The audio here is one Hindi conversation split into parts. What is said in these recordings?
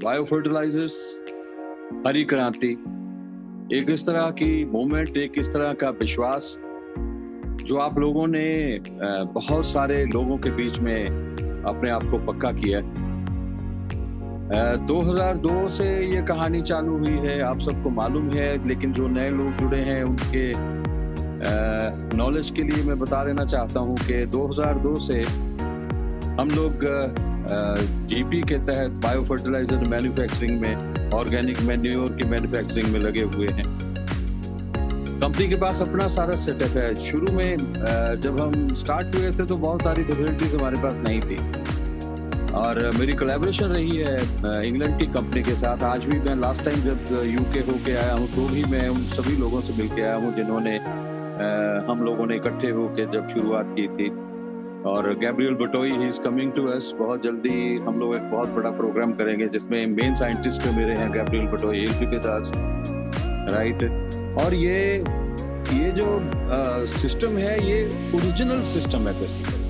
बायो फर्टिलाइजर्स, हरी क्रांति, एक इस तरह की मूवमेंट, एक इस तरह का विश्वास जो आप लोगों ने बहुत सारे लोगों के बीच में अपने आप को पक्का किया। 2002 से ये कहानी चालू हुई है, आप सबको मालूम है, लेकिन जो नए लोग जुड़े हैं उनके नॉलेज के लिए मैं बता देना चाहता हूँ कि 2002 से हम लोग जीपी के तहत बायो फर्टिलाइजर मैन्युफैक्चरिंग में, ऑर्गेनिक मैन्योर की मैन्युफैक्चरिंग में लगे हुए हैं। कंपनी के पास अपना सारा सेटअप है। शुरू में जब हम स्टार्ट हुए थे तो बहुत सारी फैसिलिटीज हमारे पास नहीं थी और मेरी कोलैबोरेशन रही है इंग्लैंड की कंपनी के साथ। आज भी मैं लास्ट टाइम जब यूके होके आया हूँ तो भी मैं उन सभी लोगों से मिल के आया हूँ जिन्होंने हम लोगों ने इकट्ठे होके जब शुरुआत की थी। और Gabriel Batoi he is coming to us. बहुत जल्दी हम लोग एक बहुत बड़ा प्रोग्राम करेंगे जिसमें मेन साइंटिस्ट मेरे हैं Gabriel Batoi, he with us, right. और ये जो सिस्टम है ये ओरिजिनल सिस्टम है basically.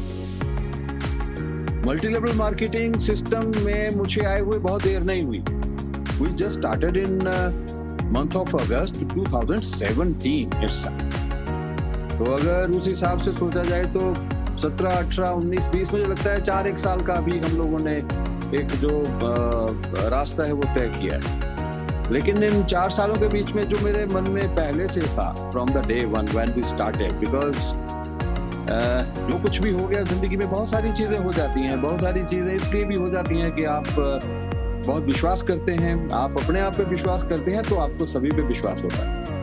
Multi level marketing system में मुझे आए हुए बहुत देर नहीं हुई। We just started in month of August 2017 itself। तो अगर उस हिसाब से सोचा जाए तो 17, 18, 19, 20 मुझे लगता है 4-1 साल का भी हम लोगों ने एक जो रास्ता है वो तय किया है। लेकिन इन 4 सालों के बीच में जो मेरे मन में पहले से था from the day one when we started, because जो कुछ भी हो गया जिंदगी में बहुत सारी चीजें हो जाती हैं। बहुत सारी चीजें इसलिए भी हो जाती हैं कि आप बहुत विश्वास करते हैं, आप अपने आप पे विश्वास करते हैं तो आपको सभी पे विश्वास होता है।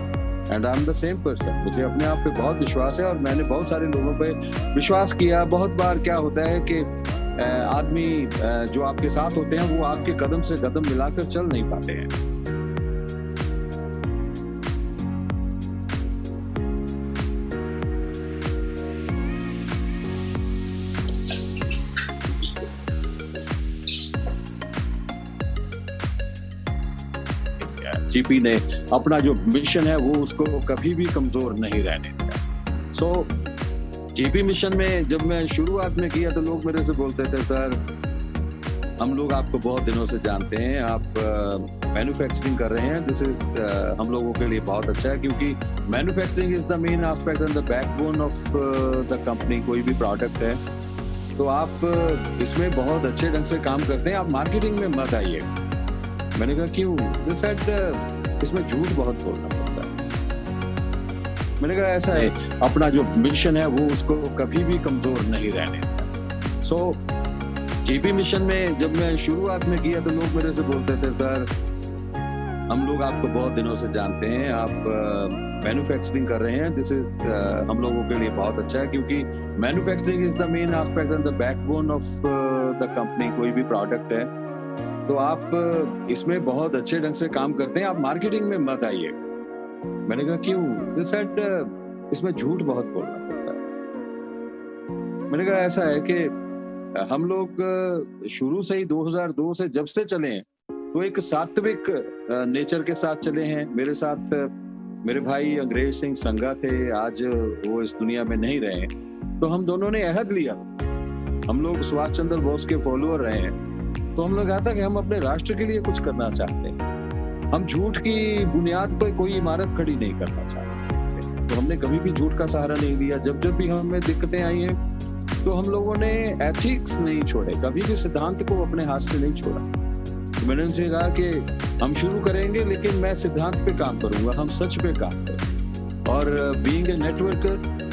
And I am the same person. मुझे अपने आप पे बहुत विश्वास है और मैंने बहुत सारे लोगों पे विश्वास किया। बहुत बार क्या होता है कि आदमी जो आपके साथ होते हैं वो आपके कदम से कदम मिलाकर चल नहीं पाते हैं। जीपी ने अपना जो मिशन है वो उसको कभी भी कमजोर नहीं रहने दिया। सो जीपी मिशन में जब मैं शुरुआत में किया तो लोग मेरे से बोलते थे, सर हम लोग आपको बहुत दिनों से जानते हैं, आप मैन्युफैक्चरिंग कर रहे हैं, दिस इज हम लोगों के लिए बहुत अच्छा है क्योंकि manufacturing is the main aspect and the backbone of the company. कोई भी प्रोडक्ट है तो आप इसमें बहुत अच्छे ढंग से काम करते हैं, आप मार्केटिंग में मत आइए। मैंने कहा क्यों? दिस सेड इसमें झूठ बहुत बोलना पड़ता है। मैंने कहा ऐसा है, अपना जो मिशन है वो उसको कभी भी कमजोर नहीं रहने दिया। सो जीपी मिशन में जब मैं शुरुआत में किया तो लोग मेरे से बोलते थे, सर हम लोग आपको बहुत दिनों से जानते हैं, आप मैन्युफैक्चरिंग कर रहे हैं, दिस इज हम लोगों के लिए बहुत अच्छा है क्योंकि manufacturing is the main aspect and the backbone of the company. कोई भी प्रोडक्ट है तो आप इसमें बहुत अच्छे ढंग से काम करते हैं, आप मार्केटिंग में मत आइए। मैंने कहा क्यों? दिस सेड इसमें झूठ बहुत बोलना पड़ता है। मैंने कहा ऐसा है कि हम लोग शुरू से ही 2002 से जब से चले हैं तो एक सात्विक नेचर के साथ चले हैं। मेरे साथ मेरे भाई अंग्रेज सिंह संगा थे, आज वो इस दुनिया में नहीं रहे हैं। तो हम दोनों ने अहद लिया, हम लोग सुभाष चंद्र बोस के फॉलोअर रहे हैं, तो हम लोग कहा था कि हम अपने राष्ट्र के लिए कुछ करना चाहते हैं। हम झूठ की बुनियाद पर कोई इमारत खड़ी नहीं करना चाहते, तो हमने कभी भी झूठ का सहारा नहीं लिया। जब जब भी हमें दिक्कतें आई हैं तो हम लोगों ने एथिक्स नहीं छोड़े, कभी भी सिद्धांत को अपने हाथ से नहीं छोड़ा। तो मैंने उनसे कहा कि हम शुरू करेंगे लेकिन मैं सिद्धांत पे काम करूंगा, हम सच पे काम करेंगे। और बीइंग ए नेटवर्कर,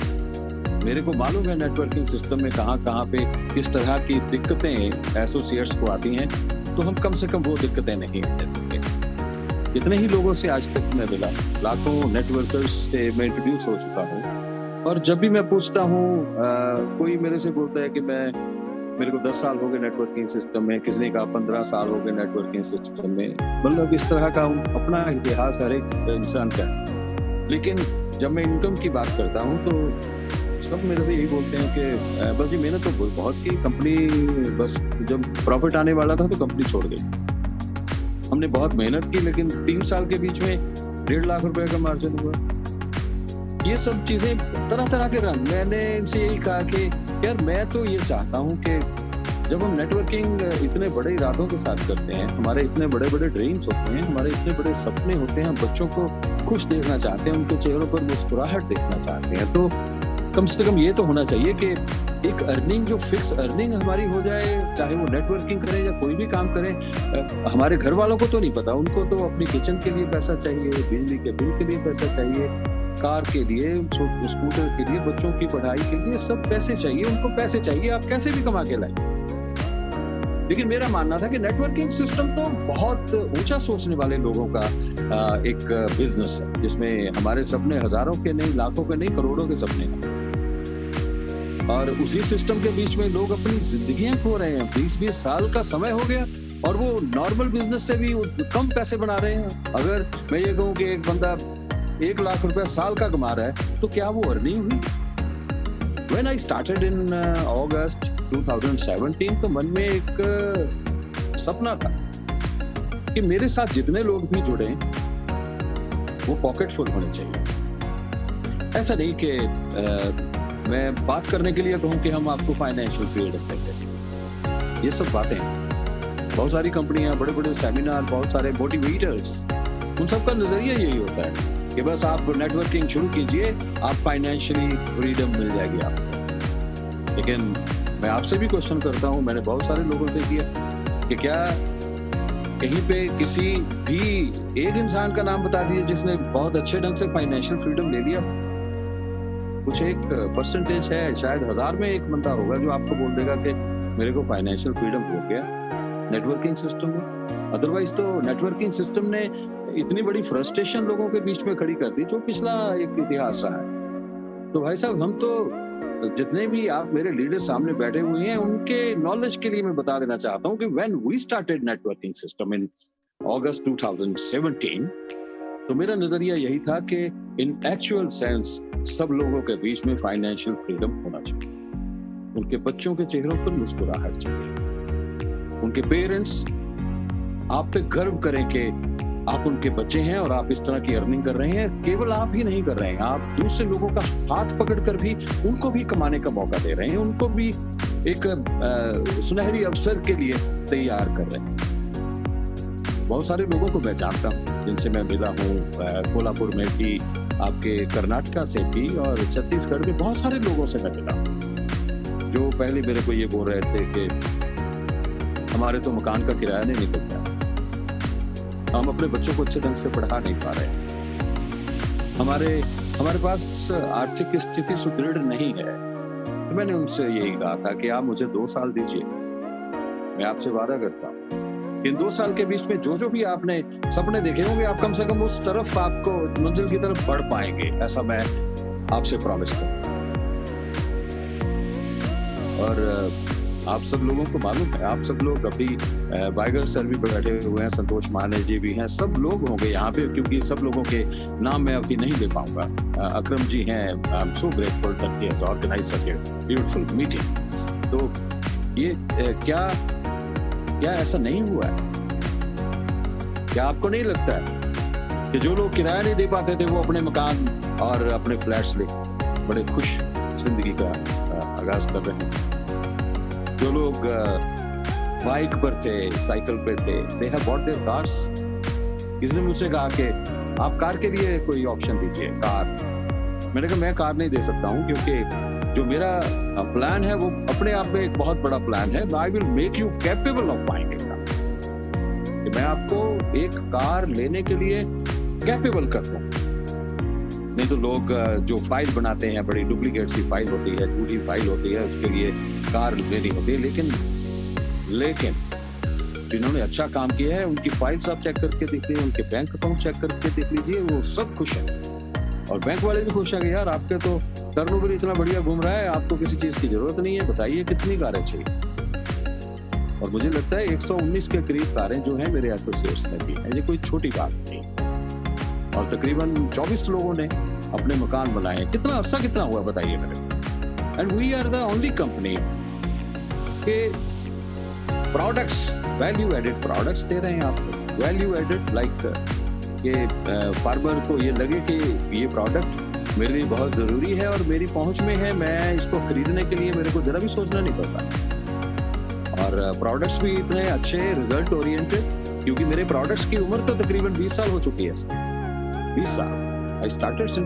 मेरे को मालूम है नेटवर्किंग सिस्टम में कहाँ पे किस तरह की दिक्कतें एसोसिएट्स को आती हैं, तो हम कम से कम वो दिक्कतें नहीं देते। जितने ही लोगों से आज तक मैं मिला, लाखों नेटवर्कर्स से मैं इंट्रोड्यूस हो चुका हूँ, और जब भी मैं पूछता हूँ कोई मेरे से बोलता है कि मेरे को 10 साल हो गए नेटवर्किंग सिस्टम में, किसी ने कहा 15 साल हो गए नेटवर्किंग सिस्टम में। मतलब इस तरह का अपना इतिहास हर एक इंसान का है। लेकिन जब मैं इनकम की बात करता हूँ तो सब मेरे से यही बोलते हैं कि बस जी मेहनत तो बहुत की, कंपनी बस जब प्रॉफिट आने वाला था तो कंपनी छोड़ गई। हमने बहुत मेहनत की लेकिन 3 साल के बीच में 1.5 लाख रुपए का मार्जिन हुआ। ये सब चीजें तरह तरह के रंग। मैंने इनसे यही कहा कि यार मैं तो ये चाहता हूँ कि जब हम नेटवर्किंग इतने बड़े इरादों के साथ करते हैं, हमारे इतने बड़े बड़े ड्रीम्स होते हैं, हमारे इतने बड़े सपने होते हैं, हम बच्चों को खुश देखना चाहते हैं, उनके चेहरों पर मुस्कुराहट देखना चाहते हैं, तो कम से कम ये तो होना चाहिए कि एक अर्निंग, जो फिक्स अर्निंग हमारी हो जाए, चाहे वो नेटवर्किंग करें या कोई भी काम करें। हमारे घर वालों को तो नहीं पता, उनको तो अपनी किचन के लिए पैसा चाहिए, बिजली के बिल के लिए पैसा चाहिए, कार के लिए, स्कूटर के लिए, बच्चों की पढ़ाई के लिए, सब पैसे चाहिए, उनको पैसे चाहिए, आप कैसे भी कमा के लाएं। लेकिन मेरा मानना था कि नेटवर्किंग सिस्टम तो बहुत ऊंचा सोचने वाले लोगों का एक बिजनेस है, जिसमें हमारे सपने हजारों के नहीं, लाखों के नहीं, करोड़ों के सपने हैं। और उसी सिस्टम के बीच में लोग अपनी जिंदगियां खो रहे हैं। 20-20 साल का समय हो गया और वो नॉर्मल बिजनेस से भी कम पैसे बना रहे हैं। अगर मैं ये कहूँ कि एक बंदा 1 लाख रुपया साल का कमा रहा है, तो क्या वो अर्निंग हुई? When I started in August 2017, तो मन में एक सपना था कि मेरे साथ जितने लोग भी जुड़े वो पॉकेट फुल होने चाहिए। ऐसा नहीं कि मैं बात करने के लिए कहूँ कि हम आपको फाइनेंशियल फ्रीडम देंगे, ये सब बातें हैं। बहुत सारी कंपनियां, बड़े बड़े सेमिनार, बहुत सारे मोटिवेटर्स, उन सबका नजरिया यही होता है कि बस आप नेटवर्किंग शुरू कीजिए, आप फाइनेंशियली फ्रीडम मिल जाएगी आपको। लेकिन मैं आपसे भी क्वेश्चन करता हूँ, मैंने बहुत सारे लोगों से किया कि क्या कहीं पे किसी भी एक इंसान का नाम बता दीजिए जिसने बहुत अच्छे ढंग से फाइनेंशियल फ्रीडम ले लिया। कुछ एक परसेंटेज है, शायद 1000 में एक बंदा होगा जो आपको बोल देगा कि मेरे को फाइनेंशियल फ्रीडम हो गया नेटवर्किंग सिस्टम में। अदरवाइज तो नेटवर्किंग सिस्टम ने इतनी बड़ी फ्रस्ट्रेशन लोगों के बीच में खड़ी कर दी, जो पिछला एक इतिहास रहा है। तो भाई साहब, हम तो जितने भी आप मेरे लीडर सामने बैठे हुए हैं, उनके नॉलेज के लिए मैं बता देना चाहता हूँ कि when we started networking system in August 2017, तो मेरा नजरिया यही था कि इन एक्चुअल सेंस सब लोगों के बीच में फाइनेंशियल फ्रीडम होना चाहिए। उनके बच्चों के चेहरों पर मुस्कुराहट चाहिए, उनके पेरेंट्स आप पे गर्व करें कि आप उनके बच्चे हैं और आप इस तरह की अर्निंग कर रहे हैं। केवल आप ही नहीं कर रहे हैं, आप दूसरे लोगों का हाथ पकड़कर भी उनको भी कमाने का मौका दे रहे हैं, उनको भी एक सुनहरी अवसर के लिए तैयार कर रहे हैं। बहुत सारे लोगों को मैं जानता हूँ, जिनसे मैं मिला हूँ, कोल्हापुर में भी, आपके कर्नाटका से भी, और छत्तीसगढ़ में बहुत सारे लोगों से मैं मिला हूँ जो पहले मेरे को ये बोल रहे थे कि हमारे तो मकान का किराया नहीं निकलता, हम अपने बच्चों को अच्छे ढंग से पढ़ा नहीं पा रहे, हमारे पास आर्थिक स्थिति सुदृढ़ नहीं है। तो मैंने उनसे यही कहा था कि आप मुझे 2 साल दीजिए, मैं आपसे वादा करता हूँ इन 2 साल के बीच में जो भी आपने सपने देखे होंगे, आप कम से कम उस तरफ, आपको मंजिल की तरफ बढ़ पाएंगे, ऐसा मैं आपसे प्रॉमिस करता हूँ। और आप सब लोगों को मालूम है, आप सब लोग अभी बाइगर सर भी बैठे हुए हैं, संतोष माने जी भी हैं, सब लोग होंगे यहाँ पे, क्योंकि सब लोगों के नाम मैं अभी नहीं ले पाऊंगा। अकरम जी हैं, I am so grateful that he has organised such a beautiful meeting. तो ये क्या ऐसा नहीं हुआ है? क्या आपको नहीं लगता है कि जो लोग किराया नहीं दे पाते थे, वो अपने मकान और अपने फ्लैट्स ले बड़े खुश जिंदगी का आगाज कर रहे हैं? जो लोग बाइक पर थे, साइकिल पे थे, they have bought their cars। किसी ने मुझसे कहा कि आप कार के लिए कोई ऑप्शन दीजिए, कार। मैंने कहा मैं कार नहीं दे सकता हूँ, क्योंकि जो मेरा प्लान है वो अपने आप में एक बहुत बड़ा प्लान है। I will make you capable of buying A car, कि मैं आपको एक कार लेने के लिए कैपेबल कर दूं। नहीं तो लोग जो फाइल बनाते हैं, बड़ी डुप्लीकेट सी फाइल होती है, झूठी फाइल होती है, उसके लिए कार लेनी होती है। लेकिन जिन्होंने अच्छा काम किया है, उनकी फाइल्स आप चेक करके देखिए, उनके बैंक अकाउंट चेक करके देख लीजिए, वो सब खुश है। और बैंक वाले भी खुश है कि यार आपके तो टर्नओवर इतना बढ़िया घूम रहा है, आपको किसी चीज की जरूरत नहीं है, बताइए कितनी कारें चाहिए। और मुझे लगता है 119 के करीब कारें जो हैं मेरे एसोसिएट्स में भी हैं, ये कोई छोटी बात नहीं। और तकरीबन 24 लोगों ने अपने मकान बनाए। कितना अर्सा कितना हुआ बताइए मेरे को। And we are the only company के प्रोडक्ट्स, वैल्यू एडेड प्रोडक्ट्स दे रहे हैं आपको। वैल्यू एडेड लाइक कि फार्मर को ये लगे कि ये प्रोडक्ट मेरे लिए बहुत जरूरी है और मेरी पहुंच में है, मैं इसको खरीदने के लिए मेरे को जरा भी सोचना नहीं पड़ता। और प्रोडक्ट्स भी इतने अच्छे, रिजल्ट ओरिएंटेड, क्योंकि मेरे प्रोडक्ट्स की उम्र तो तकरीबन 20 साल हो चुकी है। 20 साल। आई स्टार्टेड इन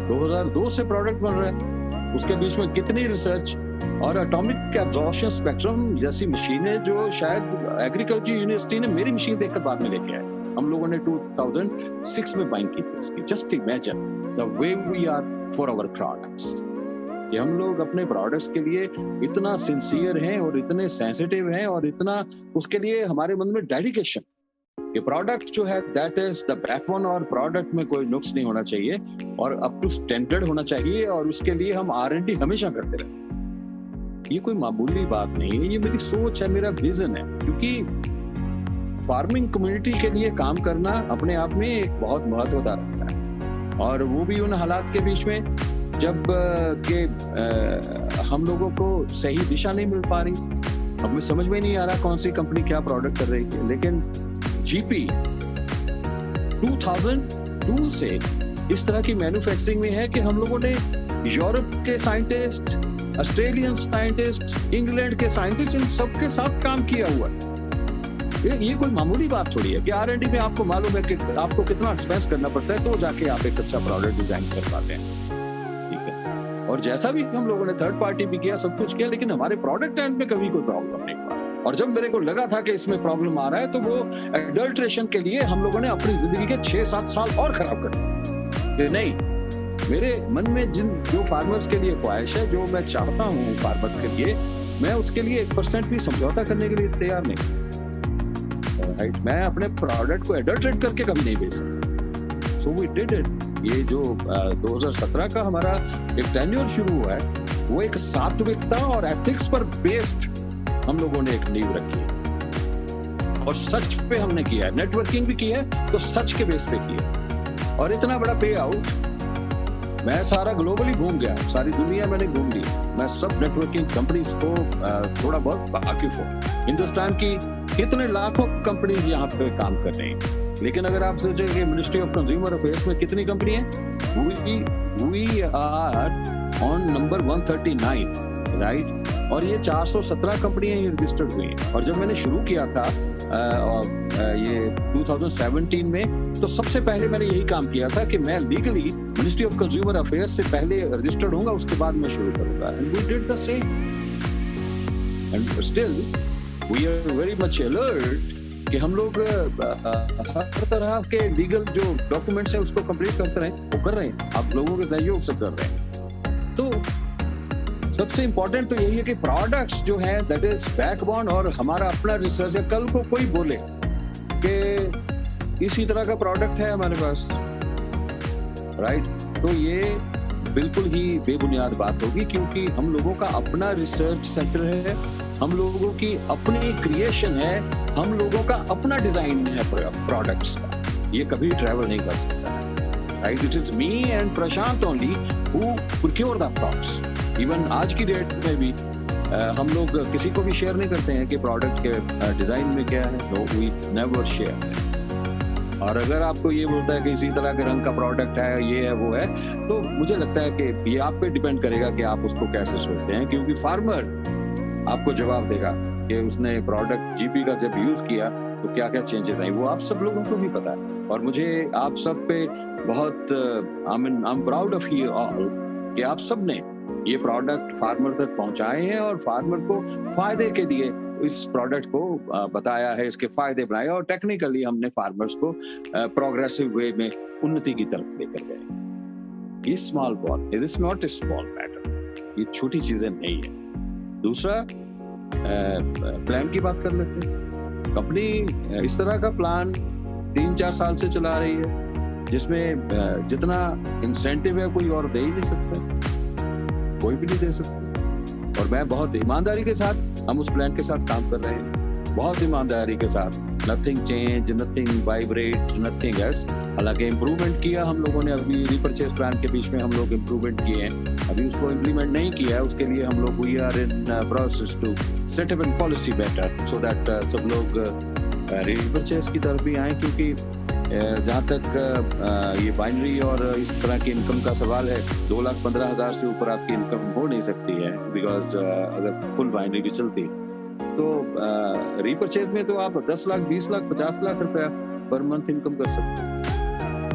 2002 से प्रोडक्ट बन रहे हैं। उसके बीच में कितनी रिसर्च और एटॉमिक एब्जॉर्प्शन स्पेक्ट्रम जैसी मशीनें जो शायद एग्रीकल्चर यूनिवर्सिटी ने मेरी मशीन देखकर बाद में लेके आए। हम लोगों ने 2006 में बाइंग की थी इसकी। Just imagine the way we are for our products, कि हम लोग अपने प्रोडक्ट्स के लिए इतना सिंसियर हैं और इतने सेंसिटिव हैं और इतना उसके लिए हमारे मन में डेडिकेशन। ये प्रोडक्ट जो है दैट इज द बैकबोन, और प्रोडक्ट में कोई नुक्स नहीं होना चाहिए और अप टू स्टैंडर्ड होना चाहिए, और उसके लिए हम R&D हमेशा करते रहे। ये कोई मामूली बात नहीं है, ये मेरी सोच है, मेरा विजन है। क्योंकि फार्मिंग कम्युनिटी के लिए काम करना अपने आप में एक बहुत महत्वदार रखता है, और वो भी उन हालात के बीच में जब के हम लोगों को सही दिशा नहीं मिल पा रही। हमें समझ में नहीं आ रहा कौन सी कंपनी क्या प्रोडक्ट कर रही है। लेकिन जीपी 2002 से इस तरह की मैन्युफैक्चरिंग में है कि हम लोगों ने यूरोप के साइंटिस्ट, ऑस्ट्रेलियन साइंटिस्ट, इंग्लैंड के साइंटिस्ट, इन सबके साथ काम किया हुआ है। ये कोई मामूली बात थोड़ी है कि R&D में आपको मालूम है कि आपको कितना एक्सपेंस करना पड़ता है, तो जाके आप एक अच्छा प्रोडक्ट डिजाइन कर पाते हैं। ठीक है, और जैसा भी हम लोगों ने थर्ड पार्टी भी किया, सब कुछ किया, लेकिन हमारे प्रोडक्ट एंड में कभी कोई प्रॉब्लम नहीं हुआ। और जब मेरे को लगा था कि इसमें प्रॉब्लम आ रहा है, तो वो एडल्ट्रेशन के लिए हम लोगों ने अपनी जिंदगी के 6-7 साल और खराब कर दिए। नहीं, मेरे मन में जो फार्मर्स के लिए ख्वाहिश है, जो मैं चाहता हूँ फार्मर्स के लिए, मैं उसके लिए 1% भी समझौता करने के लिए तैयार नहीं। राइट, मैं अपने प्रोडक्ट को एडल्ट्रेट करके कभी नहीं बेच सकता। So we did it. ये जो 2017 का हमारा एक टेन्योर शुरू हुआ है, वो एक सात्विकता और एथिक्स पर बेस्ड हम लोगों ने एक नींव रखी है, और सच पे हमने किया है। नेटवर्किंग भी की है तो सच के बेस पे की है। और इतना बड़ा पे आउट, मैं सारा ग्लोबली घूम गया, सारी दुनिया मैंने घूम ली। मैं सब नेटवर्किंग कंपनीज को थोड़ा बहुत वाकिफ हूँ। हिंदुस्तान की कितने लाखों कंपनीज यहाँ पे काम कर रही हैं। लेकिन अगर आप सोचें कि मिनिस्ट्री ऑफ कंज्यूमर अफेयर्स में कितनी कंपनी है, we are on number 139, right. और ये 417 कंपनियां ये रजिस्टर्ड हुई हैं। और जब मैंने शुरू किया था ये 2017 में, तो सबसे पहले मैंने यही काम किया था कि मैं legally ministry of consumer affairs से पहले रजिस्टर्ड होऊंगा, उसके बाद मैं शुरू करूंगा। And we did the same, and still we are very much alert कि हम लोग हर तरह के लीगल जो डॉक्यूमेंट्स हैं उसको कंप्लीट करते रहे, वो कर रहे हैं, आप लोगों के सहयोग से कर रहे हैं। तो सबसे इंपॉर्टेंट तो यही है कि प्रोडक्ट्स जो है दैट इज बैकबोन, और हमारा अपना रिसर्च है। कल को कोई बोले कि इसी तरह का प्रोडक्ट है हमारे पास, राइट, तो ये बिल्कुल ही बेबुनियाद बात होगी, क्योंकि हम लोगों का अपना रिसर्च सेंटर है, हम लोगों की अपनी क्रिएशन है, हम लोगों का अपना डिजाइन है प्रोडक्ट्स का। ये कभी ट्रैवल नहीं कर सकता, right. It is me and Prashant only who procure the products. Even आज की डेट में भी हम लोग किसी को भी शेयर नहीं करते हैं कि प्रोडक्ट के डिजाइन में क्या है। No, we never share this. और अगर आपको ये बोलता है कि इसी तरह के रंग का प्रोडक्ट है, ये है, वो है, तो मुझे लगता है कि ये आप पे डिपेंड करेगा कि आप उसको कैसे सोचते हैं। क्योंकि फार्मर आपको जवाब देगा कि उसने प्रोडक्ट जीपी का जब यूज किया तो क्या क्या चेंजेस आई, वो आप सब लोगों को भी पता है। और मुझे आप सब पे बहुत I am proud of you all कि आप सब ने ये प्रोडक्ट फार्मर तक पहुंचाए हैं, और फार्मर को फायदे के लिए इस प्रोडक्ट को बताया है, इसके फायदे बनाए, और टेक्निकली हमने फार्मर्स को प्रोग्रेसिव वे में उन्नति की तरफ लेकर गए। ये small ball, it is not a small matter, ये छोटी चीजें नहीं है। दूसरा, प्लान की बात कर लेते हैं। कंपनी इस तरह का प्लान 3-4 साल से चला रही है, जिसमें जितना इंसेंटिव है कोई और दे ही नहीं सकता, कोई भी नहीं दे सकता। और मैं बहुत ईमानदारी के साथ, हम उस प्लान के साथ काम कर रहे हैं, बहुत ईमानदारी के साथ। Nothing change, nothing vibrate, nothing else. हालांकि इम्प्रूवमेंट किया हम लोगों ने, अभी रीपरचेज प्लान के बीच में हम लोग इम्प्रूवमेंट किए हैं, अभी उसको इम्प्लीमेंट नहीं किया है। उसके लिए हम लोग we are in process to set up an policy better, so that सब लोग रीपरचेज की तरफ भी आए। क्योंकि जहाँ तक ये बाइनरी और इस तरह की इनकम का सवाल है, 2,15,000 से ऊपर आपकी इनकम हो नहीं सकती है, बिकॉज अगर फुल बाइनरी भी चलती तो रीपरचेज में तो आप 10 लाख, 20 लाख, 50 लाख रुपया पर मंथ इनकम कर सकते हैं,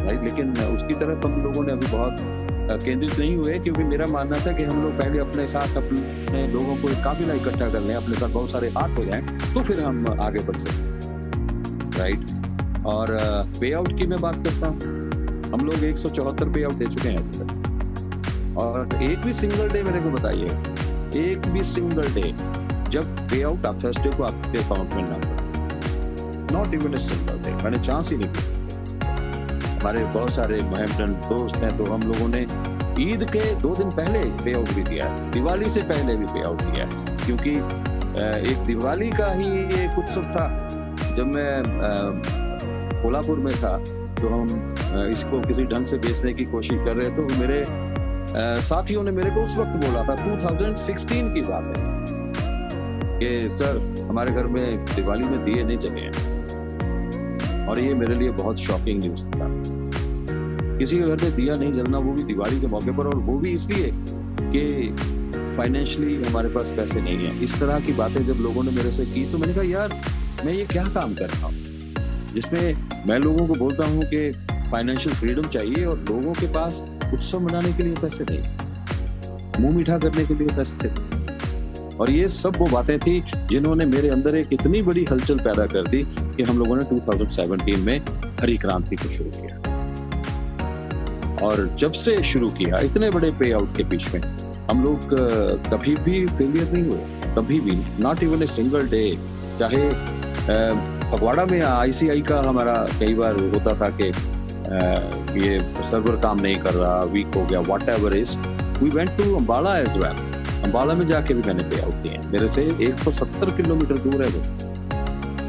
राइट। लेकिन उसकी तरफ हम लोगों ने अभी बहुत केंद्रित नहीं हुए, क्योंकि मेरा मानना था कि हम लोग पहले अपने साथ अपने लोगों को एक काफिला इकट्ठा कर लें, अपने साथ बहुत सारे हाथ हो जाएं, तो फिर हम आगे बढ़ सकते, राइट। और पे आउट की मैं बात करता हूँ, हम लोग 174 पे आउट दे चुके हैं अभी तक, और एक भी सिंगल डे मेरे को बताइए, एक भी सिंगल डे जब पे आउट आप थर्सडे को आपके अकाउंट में ना पड़े, not even a single day, मैंने चांस ही नहीं किया। हमारे बहुत सारे महमदन दोस्त हैं, तो हम लोगों ने ईद के 2 दिन पहले पे आउट भी दिया है, दिवाली से पहले भी पे आउट दिया है, क्योंकि एक दिवाली का ही एक उत्सव था जब मैं कोल्हापुर में था, तो हम इसको किसी ढंग से बेचने की कोशिश कर रहे, तो मेरे साथियों ने मेरे को उस वक्त बोला था, 2016 की बात है, कि सर हमारे घर में दिवाली में दिए नहीं जले हैं, और ये मेरे लिए बहुत शॉकिंग न्यूज था। किसी के घर में दिया नहीं जलना, वो भी दिवाली के मौके पर, और वो भी इसलिए कि फाइनेंशियली हमारे पास पैसे नहीं है। इस तरह की बातें जब लोगों ने मेरे से की, तो मैंने कहा यार मैं ये क्या काम कर रहा हूँ, जिसमें मैं लोगों को बोलता हूँ कि फाइनेंशियल फ्रीडम चाहिए और लोगों के पास उत्सव मनाने के लिए पैसे नहीं, मुंह मीठा करने के लिए पैसे नहीं। और ये सब वो बातें थी जिन्होंने मेरे अंदर एक इतनी बड़ी हलचल पैदा कर दी कि हम लोगों ने 2017 में हरी क्रांति को शुरू किया। और जब से शुरू किया, इतने बड़े पे आउट के बीच में हम लोग कभी भी फेलियर नहीं हुए, कभी भी, not even a single day. चाहे फगवाड़ा में ICI का हमारा कई बार होता था कि ये सर्वर काम नहीं कर रहा, वीक हो गया, whatever is, we went to Ambala as well. Ambala में जाके भी मैंने पे आउट दिए, मेरे से 170 किलोमीटर दूर है वो,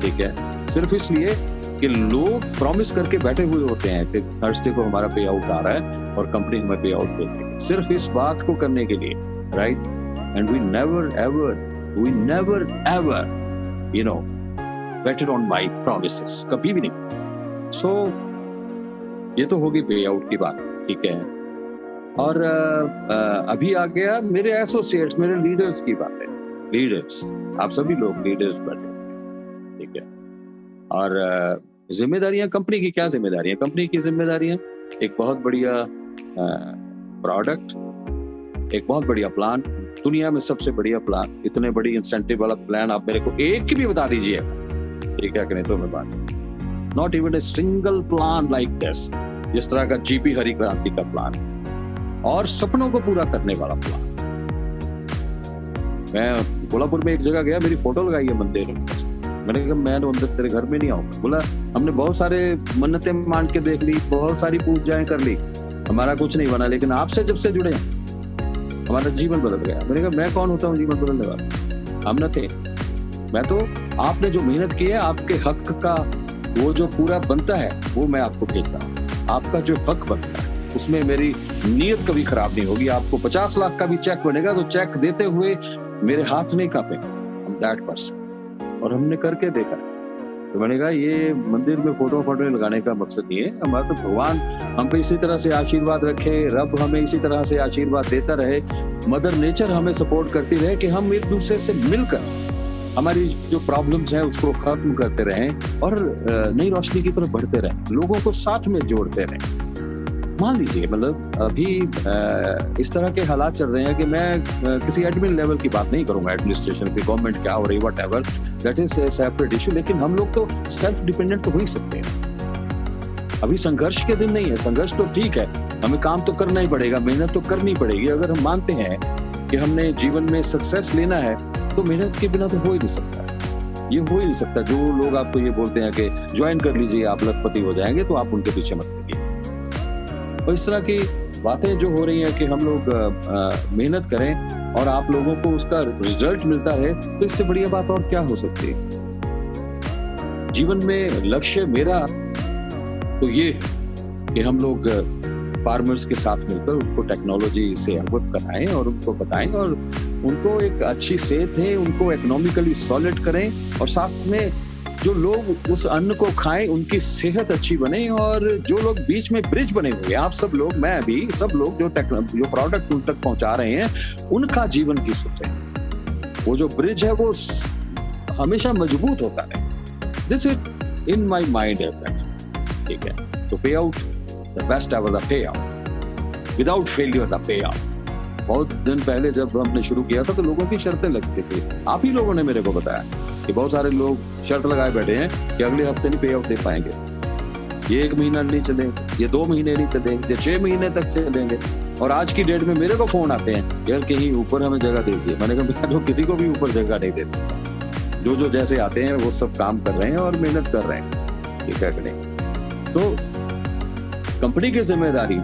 ठीक है, सिर्फ इसलिए कि लोग प्रॉमिस करके बैठे हुए होते हैं कि थर्सडे को हमारा पे आउट आ रहा है और कंपनी हमें पे आउट भेजेगी, सिर्फ इस बात को करने के लिए, right. And we never ever you know betted on my promises, कभी भी नहीं। सो ये तो होगी पे आउट की बात, ठीक है। और अभी आ गया मेरे एसोसिएट्स, मेरे लीडर्स की बात है। लीडर्स, आप सभी लोग लीडर्स बैठे, ठीक है। और जिम्मेदारियां, कंपनी की क्या जिम्मेदारियां? कंपनी की जिम्मेदारियां एक बहुत बढ़िया प्रोडक्ट, एक बहुत बढ़िया प्लान, दुनिया में सबसे बढ़िया प्लान, इतने बड़ी इंसेंटिव वाला प्लान आप मेरे को एक भी बता दीजिए, ठीक है, करें तो मैं बात, not even a single plan like this, जिस तरह का जीपी हरी क्रांति का प्लान, और सपनों को पूरा करने वाला प्लान। मैं कोल्हापुर में एक जगह गया, मेरी फोटो लगाई है मंदिर में, मैंने कहा मैं अंदर तेरे घर में नहीं आऊंगा। बोला हमने बहुत सारे मन्नतें मान के देख ली, बहुत सारी पूजाएं कर ली, हमारा कुछ नहीं बना, लेकिन आपसे जब से जुड़े हमारा जीवन बदल गया। मैंने कहा मैं कौन होता हूँ जीवन बदलने वाला? हम न थे, मैं तो आपने जो मेहनत की है, आपके हक का वो जो पूरा बनता है वो मैं आपको भेज रहा हूँ। आपका जो हक बनता है उसमें मेरी नीयत कभी खराब नहीं होगी। आपको 50 लाख का भी चेक बनेगा तो चेक देते हुए मेरे हाथ नहीं कांपेंगे, हम दैट पर्सन। और हमने करके देखा, तो मैंने कहा ये मंदिर में फोटो लगाने का मकसद नहीं है हमारा, तो भगवान हम पे इसी तरह से आशीर्वाद रखे, रब हमें इसी तरह से आशीर्वाद देता रहे, मदर नेचर हमें सपोर्ट करती रहे कि हम एक दूसरे से मिलकर हमारी जो प्रॉब्लम्स हैं उसको खत्म करते रहें और नई रोशनी की तरफ बढ़ते रहें, लोगों को साथ में जोड़ते रहें। मान लीजिए मतलब अभी इस तरह के हालात चल रहे हैं कि मैं किसी एडमिन लेवल की बात नहीं करूंगा, एडमिनिस्ट्रेशन की, गवर्नमेंट क्या हो रही, whatever, that is a separate issue, लेकिन हम लोग तो सेल्फ डिपेंडेंट तो हो ही सकते हैं। अभी संघर्ष के दिन नहीं है, संघर्ष तो ठीक है, हमें काम तो करना ही पड़ेगा, मेहनत तो करनी पड़ेगी। अगर हम मानते हैं कि हमने जीवन में सक्सेस लेना है तो मेहनत के बिना तो हो ही नहीं सकता, ये हो ही नहीं सकता। जो लोग आपको ये बोलते हैं कि ज्वाइन कर लीजिए आप लखपति हो जाएंगे, तो आप उनके पीछे मत लगिए। और इस तरह की बातें जो हो रही हैं कि हम लोग मेहनत करें और आप लोगों को उसका रिजल्ट मिलता है, तो इससे बढ़िया बात और क्या हो सकती है। जीवन में लक्ष्य मेरा तो ये है कि हम लोग फार्मर्स के साथ मिलकर उनको टेक्नोलॉजी से अवगत कराएं और उनको बताएं और उनको एक अच्छी सेहत है, उनको इकोनॉमिकली सॉलिड करें, और साथ में जो लोग उस अन्न को खाएं उनकी सेहत अच्छी बने, और जो लोग बीच में ब्रिज बने हुए, आप सब लोग, मैं भी, सब लोग जो प्रोडक्ट उन तक पहुंचा रहे हैं उनका जीवन की सोचें। वो जो ब्रिज है वो हमेशा मजबूत होता रहे। This is in my mind है फ्रेंड्स, ठीक है। तो पे out, the best ever the pay out, without failure the pay out. बहुत दिन पहले जब हमने शुरू किया था तो लोगों की शर्तें लगती थी, आप ही लोगों ने मेरे को बताया कि बहुत सारे लोग शर्त लगाए बैठे हैं कि अगले हफ्ते नहीं पे आउट दे पाएंगे, ये 1 महीना नहीं चलेंगे, ये 2 महीने नहीं चलेंगे, ये 6 महीने तक चलेंगे। और आज की डेट में मेरे को फोन आते हैं, यार कहीं ऊपर हमें जगह दीजिए। मैंने कहा तो किसी को भी ऊपर जगह नहीं दे सकता, जो जैसे आते हैं वो सब काम कर रहे हैं और मेहनत कर रहे हैं, ठीक है कि नहीं। तो कंपनी की जिम्मेदारी,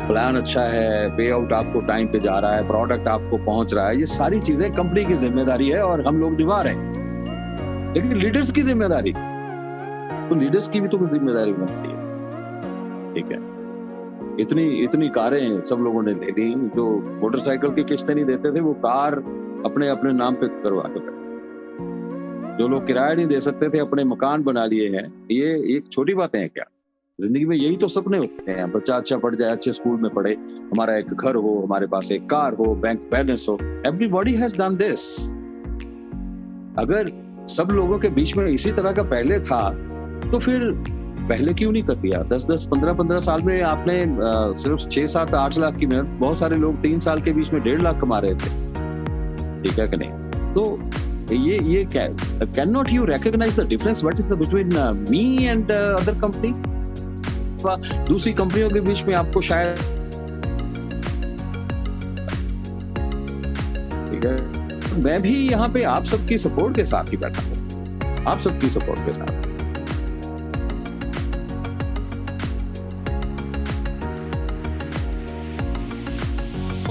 प्लान अच्छा है, पे आउट आपको टाइम पे जा रहा है, प्रोडक्ट आपको पहुंच रहा है, ये सारी चीजें कंपनी की जिम्मेदारी है और हम लोग निभा रहे हैं। लेकिन लीडर्स की जिम्मेदारी, तो लीडर्स की भी तो जिम्मेदारी बनती है, ठीक है। इतनी कारें सब लोगों ने ले ली, जो मोटरसाइकिल की किस्तें नहीं देते थे वो कार अपने अपने नाम पे करवा के बैठे, जो लोग किराया नहीं दे सकते थे अपने मकान बना लिए हैं। ये एक छोटी बातें हैं क्या? जिंदगी में यही तो सपने होते हैं, बच्चा अच्छा पढ़ जाए, अच्छे स्कूल में पढ़े, हमारा एक घर हो, हमारे पास एक कार हो, बैंक बैलेंस हो। Everybody has done this. अगर सब लोगों के बीच में इसी तरह का पहले था तो फिर पहले क्यों नहीं कर दिया? 10-10, 15-15 साल में आपने सिर्फ 6-7-8 लाख की मेहनत, बहुत सारे लोग 3 साल के बीच में 1.5 लाख कमा रहे थे, ठीक है कि नहीं। तो ये क्या, can not you recognise the difference what is the between me and other company? दूसरी कंपनियों के बीच में आपको शायद, ठीक है, मैं भी यहाँ पे आप सबकी सपोर्ट के साथ ही बैठा हूँ, आप सबकी सपोर्ट के साथ।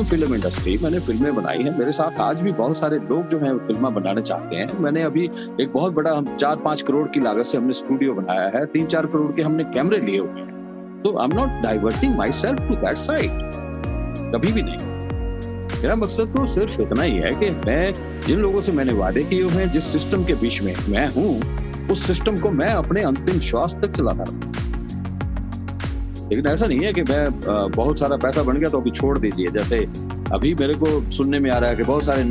फिल्म इंडस्ट्री, मैंने फिल्में बनाई हैं, मेरे साथ आज भी बहुत सारे लोग जो हैं फिल्में बनाना चाहते हैं। मैंने अभी एक बहुत बड़ा, हम 4-5 करोड़ की लागत से हमने स्टूडियो बनाया है, 3-4 करोड़ के हमने कैमरे लिए हुए हैं। तो I am not diverting my self to that side, कभी भी नहीं। मेरा मकसद तो सिर्फ इतना ही है कि मैं जिन लोगों से मैंने वादे किए हुए हैं, जिस सिस्टम के बीच में मैं हूँ, उस सिस्टम को मैं अपने अंतिम श्वास तक चलाता रहूं। लेकिन ऐसा नहीं है कि मैं बहुत सारा पैसा बन गया तो अभी छोड़ दीजिए। जैसे अभी मेरे को सुनने में आ रहा है कि बहुत सारे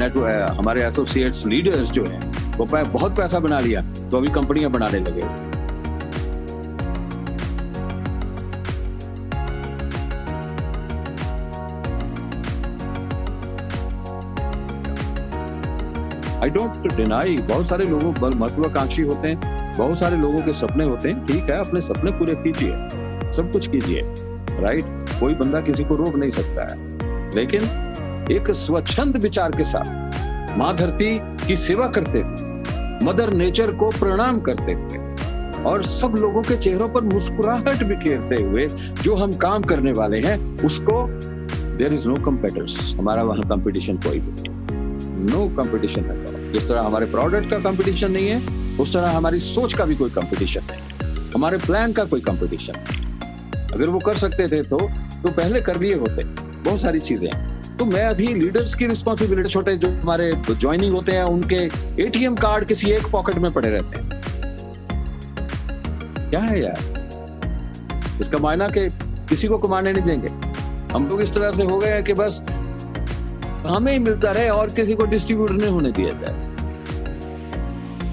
हमारे एसोसिएट्स लीडर्स जो हैं वो बहुत पैसा बना लिया तो अभी कंपनियां बनाने लगे। आई डोंट डिनाई, बहुत सारे लोग महत्वाकांक्षी होते हैं, बहुत सारे लोगों के सपने होते हैं, ठीक है, अपने सपने पूरे कीजिए, सब कुछ कीजिए, राइट। कोई बंदा किसी को रोक नहीं सकता है, लेकिन एक स्वच्छंद विचार के साथ माँ धरती की सेवा करते थे, मदर नेचर को प्रणाम करते थे और सब लोगों के चेहरों पर मुस्कुराहट बिखेरते हुए जो हम काम करने वाले हैं उसको, देयर इज नो कंपेटिटर्स, हमारा वहां कंपटीशन कोई भी नहीं, नो कंपटीशन है। जिस तरह हमारे प्रोडक्ट का कंपटीशन नहीं है, उस तरह हमारी सोच का भी कोई कंपटीशन नहीं, हमारे प्लान का कोई कंपटीशन नहीं। अगर वो कर सकते थे तो पहले कर लिए होते बहुत सारी चीजें। तो मैं अभी लीडर्स की रिस्पॉन्सिबिलिटी, छोटे जो हमारे ज्वाइनिंग होते हैं उनके एटीएम कार्ड किसी एक पॉकेट में पड़े रहते हैं, क्या है यार इसका मायना कि किसी को कमाने नहीं देंगे। हम लोग इस तरह से हो गए हैं कि बस हमें ही मिलता रहे और किसी को डिस्ट्रीब्यूट नहीं होने दिया जाए।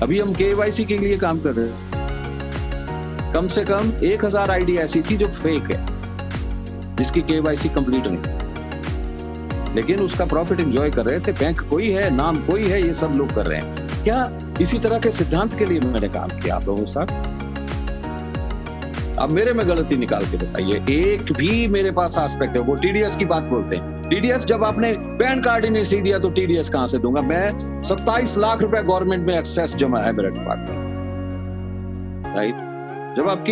अभी हम केवाईसी के लिए काम कर रहे हैं, कम से कम 1000 आईडी ऐसी थी जो फेक है, जिसकी केवाईसी कंप्लीट नहीं, लेकिन उसका प्रॉफिट एंजॉय कर रहे थे। बैंक कोई है, नाम कोई है, ये सब लोग कर रहे हैं। क्या इसी तरह के सिद्धांत के लिए मैंने काम किया आप लोगों के साथ? अब मेरे में गलती निकाल के बताइए, एक भी मेरे पास एस्पेक्ट है। वो टीडीएस की बात बोलते हैं, टीडीएस जब आपने पैन कार्ड ही नहीं सी दिया तो टीडीएस कहां से दूंगा मैं? 27 लाख रुपए गवर्नमेंट में एक्सेस जमा है मेरे डिपार्टमेंट, राइट। जब आप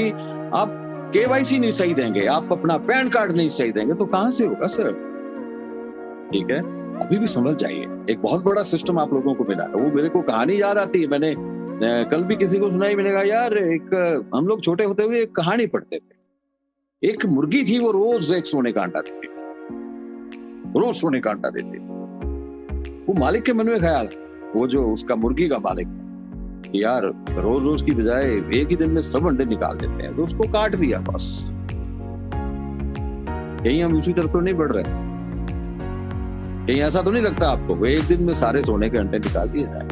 केवाईसी नहीं सही देंगे, आप अपना पैन कार्ड नहीं सही देंगे तो कहां से होगा सर? ठीक है, अभी भी समझ जाइए, एक बहुत बड़ा सिस्टम आप लोगों को मिला है। वो मेरे को कहानी याद आती है, मैंने कल भी किसी को सुनाई, मैंने कहा यार एक हम लोग छोटे होते हुए एक कहानी पढ़ते थे। एक मुर्गी थी, वो रोज एक सोने का अंडा देती थी, रोज सोने का अंडा देती थी। वो मालिक के मन में ख्याल, वो जो उसका मुर्गी का मालिक था, यार रोज रोज की बजाय एक ही दिन में सब अंडे निकाल देते हैं, तो उसको काट दिया बस। कहीं हम उसी तरफ तो नहीं बढ़ रहे? कहीं ऐसा तो नहीं लगता आपको वो एक दिन में सारे सोने के अंडे निकाल दिए जाए?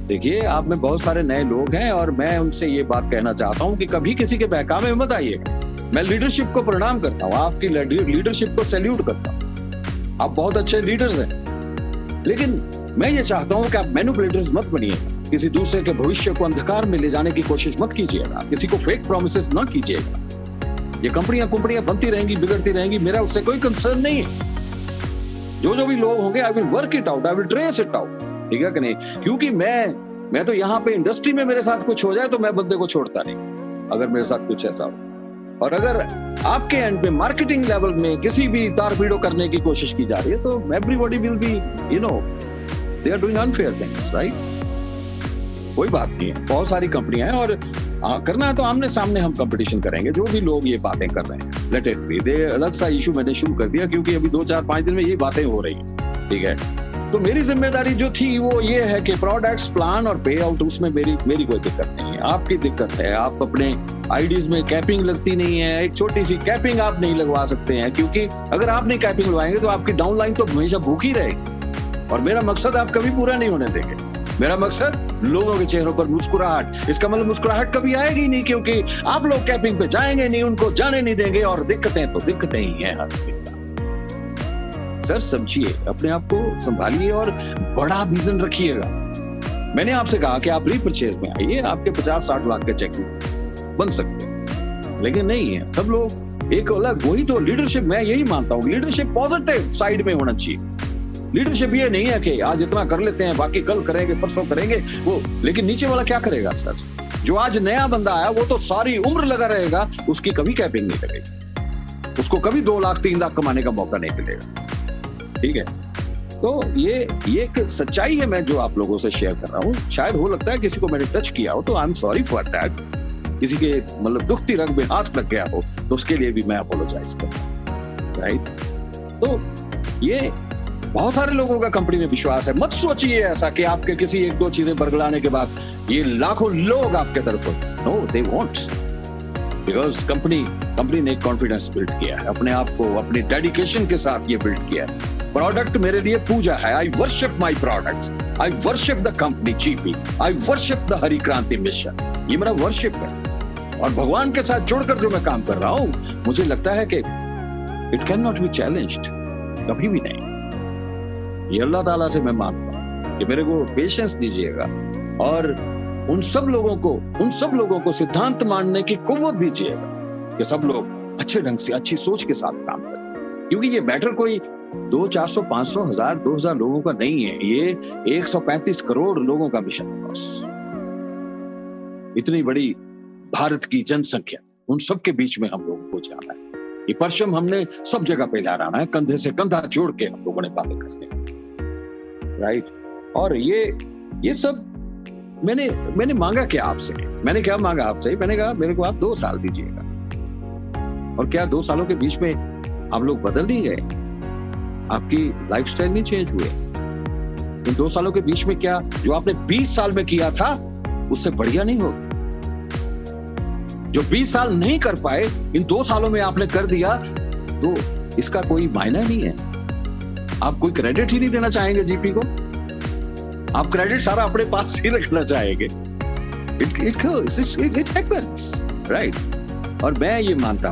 देखिए, आप में बहुत सारे नए लोग हैं और मैं उनसे ये बात कहना चाहता हूँ कि कभी किसी के बहकावे में मत आइएगा। मैं लीडरशिप को प्रणाम करता हूँ, आपकी लीडरशिप को सैल्यूट करता हूँ। आप बहुत अच्छे लीडर्स हैं, लेकिन मैं ये चाहता हूँ कि आप मैनिपुलेटर्स मत बनिएगा। किसी दूसरे के भविष्य को अंधकार में ले जाने की कोशिश मत कीजिएगा, किसी को फेक प्रॉमिसेस ना कीजिएगा। ये कंपनियां बनती रहेंगी, बिगड़ती रहेंगी, मेरा उससे कोई कंसर्न नहीं है। जो भी लोग होंगे, I will work it out, I will trace it out, ठीक है कि नहीं? क्योंकि मैं तो यहाँ पे इंडस्ट्री में मेरे साथ कुछ हो जाए तो मैं बंदे को छोड़ता नहीं, अगर मेरे साथ कुछ ऐसा हो। और अगर आपके एंड पे मार्केटिंग लेवल में किसी भी तारपीड़ो करने की कोशिश की जा रही है तो everybody will be, they are doing unfair things, right? कोई बात नहीं है, बहुत सारी कंपनियां हैं और करना है तो आमने सामने हम कंपटीशन करेंगे। जो भी लोग ये बातें कर रहे हैं, लेट इट बी। अलग सा इशू मैंने शुरू कर दिया क्योंकि अभी 2-4-5 दिन में ये बातें हो रही हैं, ठीक है? तो मेरी जिम्मेदारी जो थी वो ये है कि प्रोडक्ट्स, प्लान और पे आउट, उसमें मेरी कोई दिक्कत नहीं है। आपकी दिक्कत है, आप अपने आईडीज में कैपिंग लगती नहीं है। एक छोटी सी कैपिंग आप नहीं लगवा सकते हैं, क्योंकि अगर आप नहीं कैपिंग लगवाएंगे तो आपकी डाउनलाइन तो हमेशा भूखी रहेगी और मेरा मकसद आप कभी पूरा नहीं होने देंगे। मेरा मकसद लोगों के चेहरों पर मुस्कुराहट। इसका मतलब मुस्कुराहट कभी आएगी नहीं, क्योंकि आप लोग कैपिंग पे जाएंगे नहीं, उनको जाने नहीं देंगे और दिक्कतें तो दिक्कतें ही हैं हर दिन। सर समझिए, अपने आप को संभालिए और बड़ा विजन रखिएगा। मैंने आपसे कहा कि आप रीपरचेज में आइए, आपके 50-60 लाख के चेक बन सकते हैं, लेकिन नहीं है। सब लोग एक अलग, वही तो लीडरशिप, मैं यही मानता हूँ, लीडरशिप पॉजिटिव साइड में होना चाहिए। लीडरशिप ये नहीं है कि आज इतना कर लेते हैं, बाकी कल करेंगे, परसों करेंगे वो, लेकिन नीचे वाला क्या करेगा सर? जो आज नया बंदा आया वो तो सारी उम्र लगा रहेगा, उसकी कभी कैपिंग नहीं लगेगी, उसको कभी 2 लाख 3 लाख कमाने का मौका नहीं मिलेगा, ठीक है? तो ये एक सच्चाई है मैं जो आप लोगों से शेयर कर रहा हूँ। शायद हो लगता है किसी को मैंने टच किया हो तो I am sorry for that. किसी के मतलब दुखती रग में हाथ लग गया हो तो उसके लिए भी मैं अपोलोजाइज करता हूँ, राइट? तो ये बहुत सारे लोगों का कंपनी में विश्वास है। मत सोचिए ऐसा कि आपके किसी 1-2 चीजें बरगलाने के बाद ये लाखों लोग आपके तरफ हो। No, they won't, because company ने कॉन्फिडेंस बिल्ड किया है अपने आप को, अपनी डेडिकेशन के साथ ये बिल्ड किया है। प्रोडक्ट मेरे लिए पूजा है। आई worship my products, I worship the company GP, I worship the Hari क्रांति मिशन। ये मेरा वर्शिप है और भगवान के साथ जुड़कर जो मैं काम कर रहा हूं, मुझे लगता है कि it can not be challenged, कभी भी नहीं। ये अल्लाह ताला से मैं मांगता हूं कि मेरे को पेशेंस दीजिएगा और उन सब लोगों को सिद्धांत मानने की कुव्वत दीजिएगा कि सब लोग अच्छे ढंग से, अच्छी सोच के साथ काम करें। क्योंकि ये मैटर कोई 200, 400, 500, 1000, 2000 लोगों का नहीं है, ये 135 करोड़ लोगों का मिशन है बस। इतनी बड़ी भारत की जनसंख्या, उन सब के बीच में हम लोगों को जाना है। ये परचम हमने सब जगह पे लहराना है, कंधे से कंधा जोड़ के हम लोगों ने बातें करनी है, राइट? और ये सब मैंने मांगा क्या आपसे? मैंने क्या मांगा आपसे? मैंने कहा मेरे को आप 2 साल दीजिएगा। और क्या 2 सालों के बीच में आप लोग बदल नहीं गए? आपकी लाइफस्टाइल नहीं चेंज हुए? इन 2 सालों के बीच में क्या जो आपने 20 साल में किया था उससे बढ़िया नहीं हो? जो 20 साल नहीं कर पाए इन 2 सालों में आपने कर दिया, तो इसका कोई मायना नहीं है। आप कोई क्रेडिट ही नहीं देना चाहेंगे जीपी को? आप क्रेडिट सारा अपने पास ही रखना चाहेंगे। It happens, right? और मैं ये मानता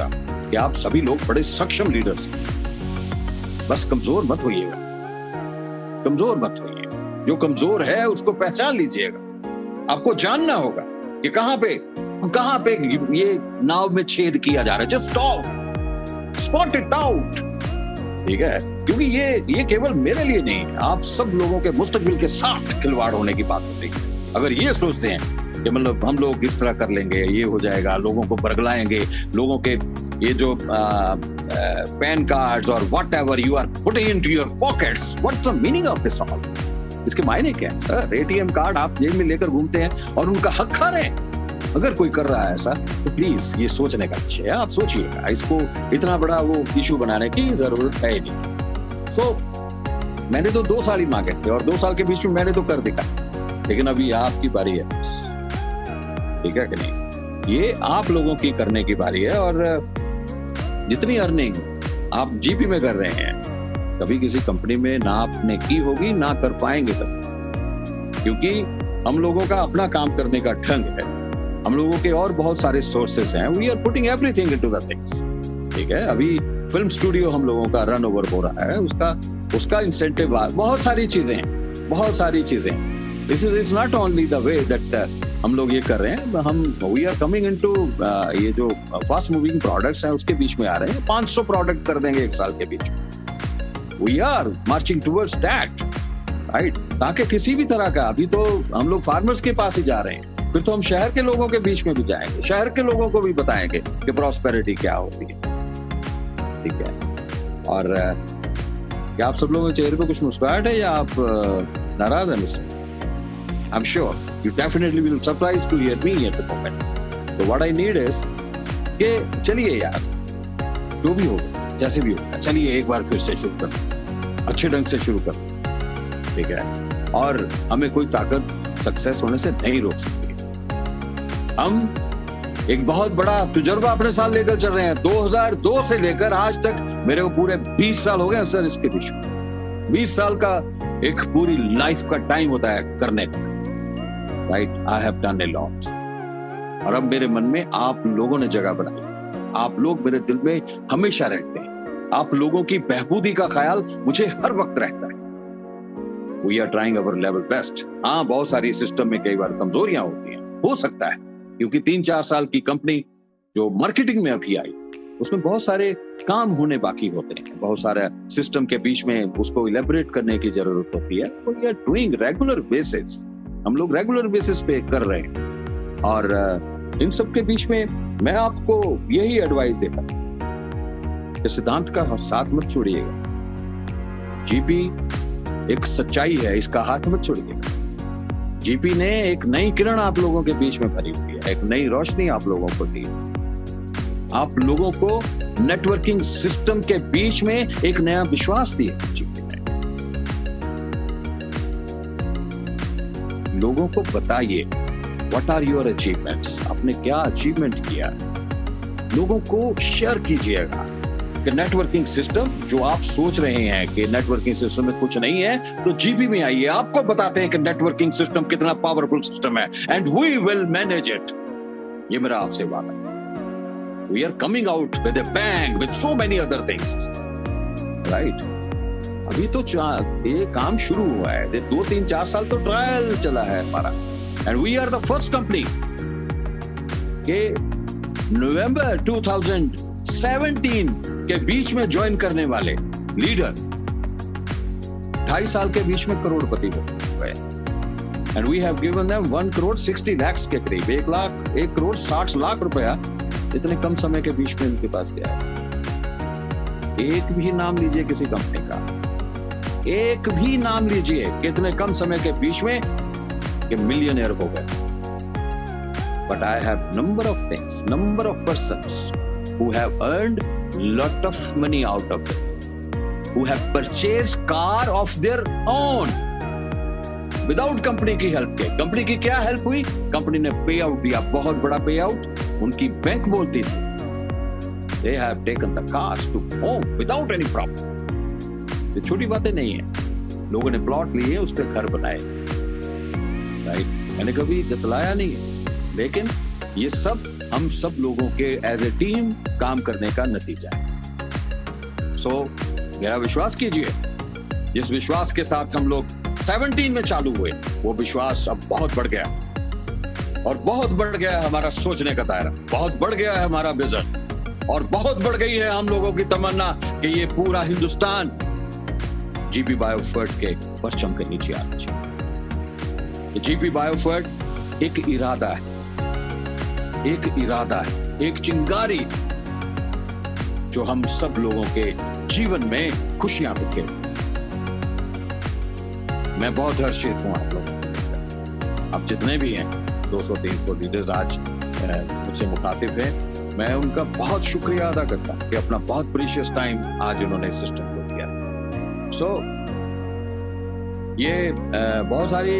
हूं कि आप सभी लोग बड़े सक्षम लीडर्स हैं। बस कमजोर मत होइएगा, जो कमजोर है उसको पहचान लीजिएगा। आपको जानना होगा कि कहां पे ये नाव में छेद किया जा रहा है। जस्ट स्पॉट इट आउट, ठीक है? क्योंकि ये केवल मेरे लिए नहीं है, आप सब लोगों के मुस्तकबिल के साथ खिलवाड़ होने की बात होती है। अगर ये सोचते हैं कि मतलब हम लोग इस तरह कर लेंगे, ये हो जाएगा, लोगों को बरगलाएंगे, लोगों के ये जो पैन कार्ड्स और whatever you are putting into your pockets, what's the meaning of this all? इसके मायने क्या है सर? एटीएम कार्ड आप जेब में लेकर घूमते हैं और उनका हक खा रहे हैं। अगर कोई कर रहा है ऐसा तो प्लीज ये सोचने का विषय है, आप सोचिएगा। इसको इतना बड़ा वो इशू बनाने की जरूरत है नहीं। मैंने तो 2 साल ही मांगे थे और 2 साल के बीच में मैंने तो कर दिखा, लेकिन अभी आपकी बारी है, ठीक है कि नहीं? ये आप लोगों की करने की बारी है। और जितनी अर्निंग आप जीपी में कर रहे हैं, कभी किसी कंपनी में ना आपने की होगी, ना कर पाएंगे कभी। क्योंकि हम लोगों का अपना काम करने का ढंग है, हम लोगों के और बहुत सारे सोर्सेस हैं, we are putting everything into the things, ठीक है। अभी फिल्म स्टूडियो हम लोगों का रन ओवर हो रहा है, उसका इंसेंटिव, बहुत सारी चीजें हैं। This is not only the way that हम लोग ये कर रहे हैं, वी आर कमिंग इनटू ये जो फास्ट मूविंग प्रोडक्ट्स हैं उसके बीच में आ रहे हैं, 500 प्रोडक्ट कर देंगे एक साल के बीच में। We are marching towards that, right, ताकि किसी भी तरह का, अभी तो हम लोग फार्मर्स के पास ही जा रहे हैं, फिर तो हम शहर के लोगों के बीच में भी जाएंगे, शहर के लोगों को भी बताएंगे कि प्रॉस्पेरिटी क्या होती है, ठीक है। और क्या आप सब लोगों के चेहरे पे कुछ मुस्कुराहट है या आप नाराज हैं मुझसे? I'm sure you definitely will surprised to hear me at the moment. So what I need is कि चलिए यार, जो भी होगा, जैसे भी होगा, चलिए एक बार फिर से शुरू कर, अच्छे ढंग से शुरू कर, ठीक है। और हमें कोई ताकत सक्सेस होने से नहीं रोक सकती। हम एक बहुत बड़ा तजुर्बा अपने साथ लेकर चल रहे हैं, 2002 से लेकर आज तक मेरे को पूरे 20 साल हो गए सर इसके बीच में। 20 साल का एक पूरी लाइफ का टाइम होता है करने का, right. I have done a lot. और अब मेरे मन में आप लोगों ने जगह बनाई, आप लोग मेरे दिल में हमेशा रहते हैं, आप लोगों की बेहबूदी का ख्याल मुझे हर वक्त रहता है। We are trying our level best. हाँ, बहुत सारी सिस्टम में कई बार कमजोरियां होती हैं, हो सकता है, क्योंकि 3-4 साल की कंपनी जो मार्केटिंग में अभी आई, उसमें बहुत सारे काम होने बाकी होते हैं, बहुत सारे सिस्टम के बीच में उसको इलेबोरेट करने की जरूरत होती है। तो we are doing regular basis, हम लोग रेगुलर बेसिस पे कर रहे हैं। और इन सब के बीच में मैं आपको यही एडवाइस देता हूं, सिद्धांत का साथ मत छोड़िएगा। जीपी एक सच्चाई है, इसका हाथ मत छोड़िएगा। जीपी ने एक नई किरण आप लोगों के बीच में भरी हुई है, एक नई रोशनी आप लोगों को दी, आप लोगों को नेटवर्किंग सिस्टम के बीच में एक नया विश्वास दिया जीपी ने। लोगों को बताइए व्हाट आर योर अचीवमेंट्स, आपने क्या अचीवमेंट किया, लोगों को शेयर कीजिएगा कि नेटवर्किंग सिस्टम जो आप सोच रहे हैं कि नेटवर्किंग सिस्टम में कुछ नहीं है, तो जीपी में आइए, आपको बताते हैं कि नेटवर्किंग सिस्टम कितना पावरफुल सिस्टम है, and we will manage it. ये मेरा आपसे वादा है। We are coming out with a bang with so many other things, right. अभी तो ये काम शुरू हुआ है, 2-3-4 साल तो ट्रायल चला है हमारा, and we are the first company के नवंबर 2017 के बीच में ज्वाइन करने वाले लीडर 2.5 साल के बीच में करोड़पति हो गए। And we have given them 1 crore 60 lakh के करीब, 1 करोड़ 60 लाख रुपया इतने कम समय के बीच में उनके पास गया है। एक भी नाम लीजिए किसी कंपनी का, एक भी नाम लीजिए कितने कम समय के बीच में कि मिलियनियर हो गए। But I have number of things, number of persons who have earned lot of money out of it, who have purchased car of their own without company की help के। कंपनी की क्या हेल्प हुई? कंपनी ने पे आउट दिया, बहुत बड़ा पे आउट, उनकी बैंक बोलती थी they have taken the cars to home without any problem। ये छोटी बातें नहीं है, लोगों ने प्लॉट लिए, उस पर घर बनाए, राइट। मैंने कभी जतलाया नहीं है, लेकिन ये सब हम सब लोगों के एज ए टीम काम करने का नतीजा है। सो मेरा विश्वास कीजिए, जिस विश्वास के साथ हम लोग 17 में चालू हुए, वो विश्वास अब बहुत बढ़ गया, और बहुत बढ़ गया है हमारा सोचने का दायरा, बहुत बढ़ गया है हमारा विजन, और बहुत बढ़ गई है हम लोगों की तमन्ना कि ये पूरा हिंदुस्तान जीपी बायोफर्ट के परचम के नीचे आना चाहिए। जीपी बायोफर्ट एक इरादा है, एक इरादा है, एक चिंगारी जो हम सब लोगों के जीवन में खुशियां बिखेर। मैं बहुत हर्षित हूं आप लोग, आप जितने भी हैं 200-300 लीडर्स आज मुझसे मुखातिब हैं, मैं उनका बहुत शुक्रिया अदा करता हूं कि अपना बहुत प्रीशियस टाइम आज उन्होंने इस सिस्टम को दिया। सो ये बहुत सारी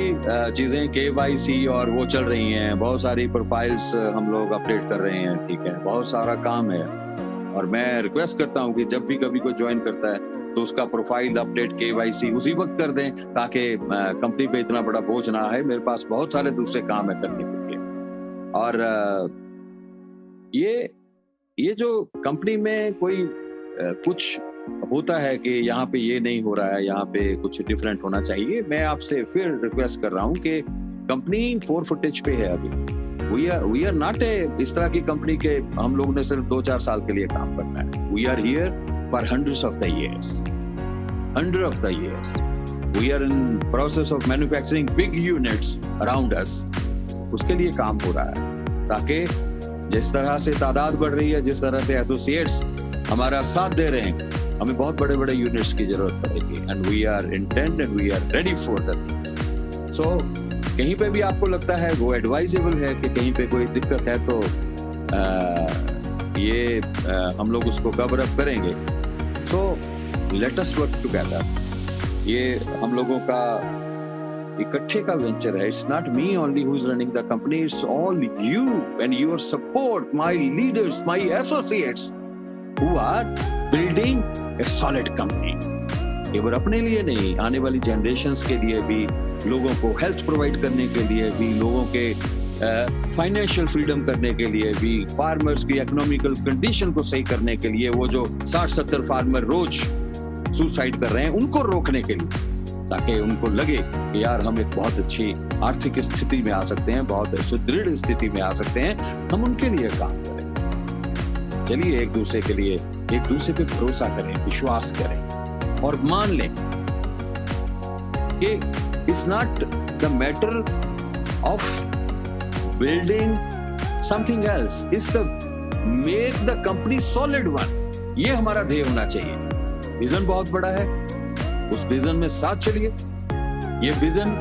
चीजें KYC और वो चल रही हैं, बहुत सारी प्रोफाइल्स हम लोग अपडेट कर रहे हैं, ठीक है, बहुत सारा काम है। और मैं रिक्वेस्ट करता हूं कि जब भी कभी कोई ज्वाइन करता है तो उसका प्रोफाइल अपडेट KYC उसी वक्त कर दें, ताकि कंपनी पे इतना बड़ा बोझ ना आए। मेरे पास बहुत सारे दूसरे काम है करने के लिए। और ये जो कंपनी में कोई कुछ होता है कि यहाँ पे ये नहीं हो रहा है, यहाँ पे कुछ डिफरेंट होना चाहिए, मैं आपसे फिर रिक्वेस्ट कर रहा हूँ कि कंपनी 4 फुटेज पे है अभी। वी आर नॉट इस तरह की कंपनी के हम लोगों ने सिर्फ 2-4 साल के लिए काम करना है। We are here for hundreds of the years. We are in process of manufacturing big units around us. उसके लिए काम हो रहा है, ताकि जिस तरह से तादाद बढ़ रही है, जिस तरह से एसोसिएट्स हमारा साथ दे रहे हैं, हमें बहुत बड़े बड़े यूनिट्स की जरूरत पड़ेगी। And we are intend and we are ready for that. So कहीं पे भी आपको लगता है वो एडवाइजेबल है कि कहीं पे कोई दिक्कत है, तो हम लोग उसको कवर अप करेंगे। So let us work together. ये हम लोगों का इकट्ठे का वेंचर है। It's not me only who is running the company, it's all you and your support, my leaders, my associates who are building a solid company. केवल अपने लिए नहीं, आने वाली जनरेशंस के लिए भी, लोगों को हेल्थ प्रोवाइड करने के लिए भी, लोगों के फाइनेंशियल फ्रीडम करने के लिए भी, फार्मर्स की इकोनॉमिकल कंडीशन को सही करने के लिए, वो जो 60-70 फार्मर रोज सुसाइड कर रहे हैं उनको रोकने के लिए, ताकि उनको लगे कि यार हम एक बहुत अच्छी आर्थिक स्थिति में आ सकते हैं, बहुत सुदृढ़ स्थिति में आ सकते हैं, हम उनके लिए काम करें। चलिए एक दूसरे के लिए, एक दूसरे पे भरोसा करें, विश्वास करें और मान लें कि it's not the matter of building something else, is the make the company solid one। ये हमारा ध्येय होना चाहिए। विजन बहुत बड़ा है, उस विजन में साथ चलिए। ये विजन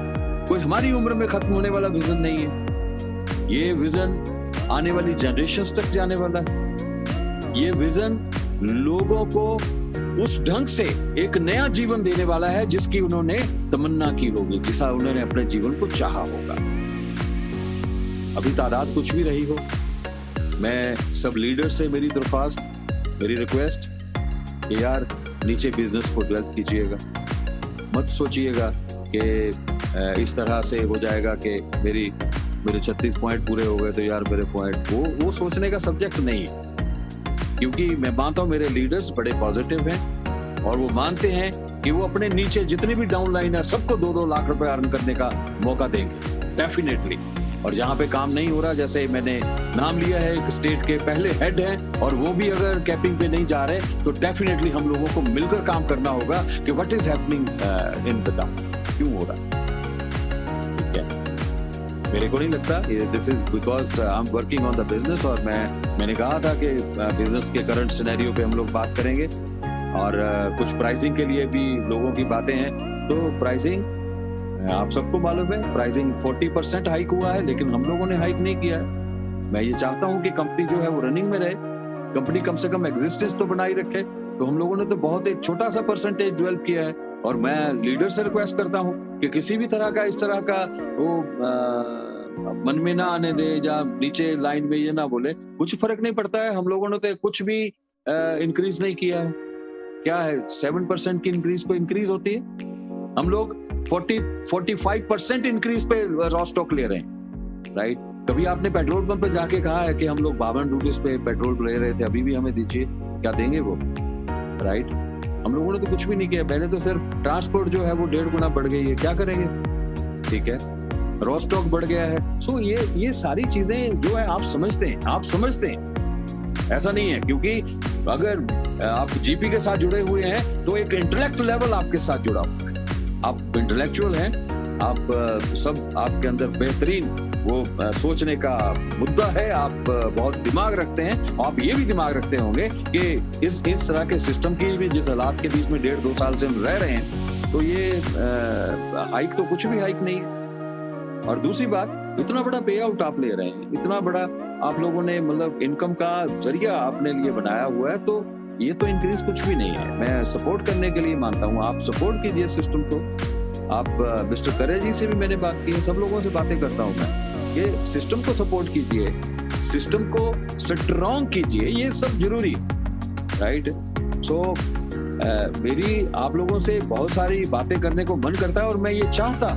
कोई हमारी उम्र में खत्म होने वाला विजन नहीं है। ये विजन आने वाली जनरेशंस तक जाने वाला है। ये विजन लोगों को उस ढंग से एक नया जीवन देने वाला है जिसकी उन्होंने तमन्ना की होगी, जिसा उन्होंने अपने जीवन को चाहा होगा। अभी तादाद कुछ भी रही हो, मैं सब लीडर से मेरी दरख्वास्त, मेरी रिक्वेस्ट कि यार नीचे बिजनेस को डेवलप कीजिएगा। मत सोचिएगा कि इस तरह से हो जाएगा कि मेरे 36 पॉइंट पूरे हो गए तो यार मेरे पॉइंट, वो सोचने का सब्जेक्ट नहीं है। क्योंकि मैं मानता हूँ मेरे लीडर्स बड़े पॉजिटिव हैं और वो मानते हैं कि वो अपने नीचे जितने भी डाउन लाइन है सबको 2-2 लाख रुपए अर्न करने का मौका देंगे, डेफिनेटली। और जहां पे काम नहीं हो रहा, जैसे मैंने नाम लिया है, एक स्टेट के पहले हेड हैं और वो भी अगर कैपिंग पे नहीं जा रहे, तो डेफिनेटली हम लोगों को मिलकर काम करना होगा कि what is happening in the town, क्यों हो रहा है। ठीक है, मेरे को नहीं लगता this is because I am working on the business. और मैंने कहा था कि बिजनेस के करंट सिनेरियो पे हम लोग बात करेंगे और कुछ प्राइसिंग के लिए भी लोगों की बातें हैं। तो प्राइसिंग आप सबको मालूम है, प्राइसिंग 40% हाइक हुआ है, लेकिन हम लोगों ने हाइक नहीं किया है। मैं ये चाहता हूं कि कंपनी जो है वो रनिंग में रहे, कंपनी कम से कम एग्जिस्टेंस तो बनाई रखे। तो हम लोगों ने तो बहुत एक छोटा सा परसेंटेज डेवलप किया है। और मैं लीडर से रिक्वेस्ट करता हूं कि किसी भी तरह का इस तरह का वो मन में ना आने दे, या नीचे लाइन में ये ना बोले, कुछ फर्क नहीं पड़ता है। हम लोगों ने तो कुछ भी इंक्रीज नहीं किया है। क्या है, 7% की इंक्रीज को इंक्रीज होती है, हम लोग 40-45% इंक्रीज पे रॉ स्टॉक ले रहे हैं, राइट। कभी आपने पेट्रोल पंप पे जाके कहा है कि हम लोग 52 रुपीज पे पेट्रोल ले रहे थे, अभी भी हमें दीजिए, क्या देंगे वो, राइट। हम लोगों ने तो कुछ भी नहीं किया। पहले तो सिर्फ ट्रांसपोर्ट जो है वो 1.5 गुना बढ़ गई है, क्या करेंगे, ठीक है, रॉ स्टॉक बढ़ गया है। सो ये सारी चीजें जो है आप समझते हैं, ऐसा नहीं है। क्योंकि अगर आप जीपी के साथ जुड़े हुए हैं तो एक इंटेलेक्ट लेवल आपके साथ जुड़ा हुआ है, आप इंटेलेक्चुअल हैं, आप सब आपके अंदर बेहतरीन वो सोचने का मुद्दा है, आप बहुत दिमाग रखते हैं। आप ये भी दिमाग रखते होंगे कि इस तरह के सिस्टम की भी जिस हालात के बीच में 1.5-2 साल से हम रह रहे हैं, तो ये हाइक तो कुछ भी हाइक नहीं है। और दूसरी बात, इतना बड़ा पे आउट आप ले रहे हैं, इतना बड़ा आप लोगों ने मतलब इनकम का जरिया अपने लिए बनाया हुआ है, तो ये तो इंक्रीज कुछ भी नहीं है। मैं सपोर्ट करने के लिए मानता हूँ, आप सपोर्ट कीजिए सिस्टम को। आप मिस्टर करे जी से भी मैंने बात की है, सब लोगों से बातें करता हूँ मैं, ये सिस्टम को सपोर्ट कीजिए, सिस्टम को स्ट्रॉन्ग कीजिए, ये सब जरूरी, राइट। सो मेरी आप लोगों से बहुत सारी बातें करने को मन करता है और मैं ये चाहता,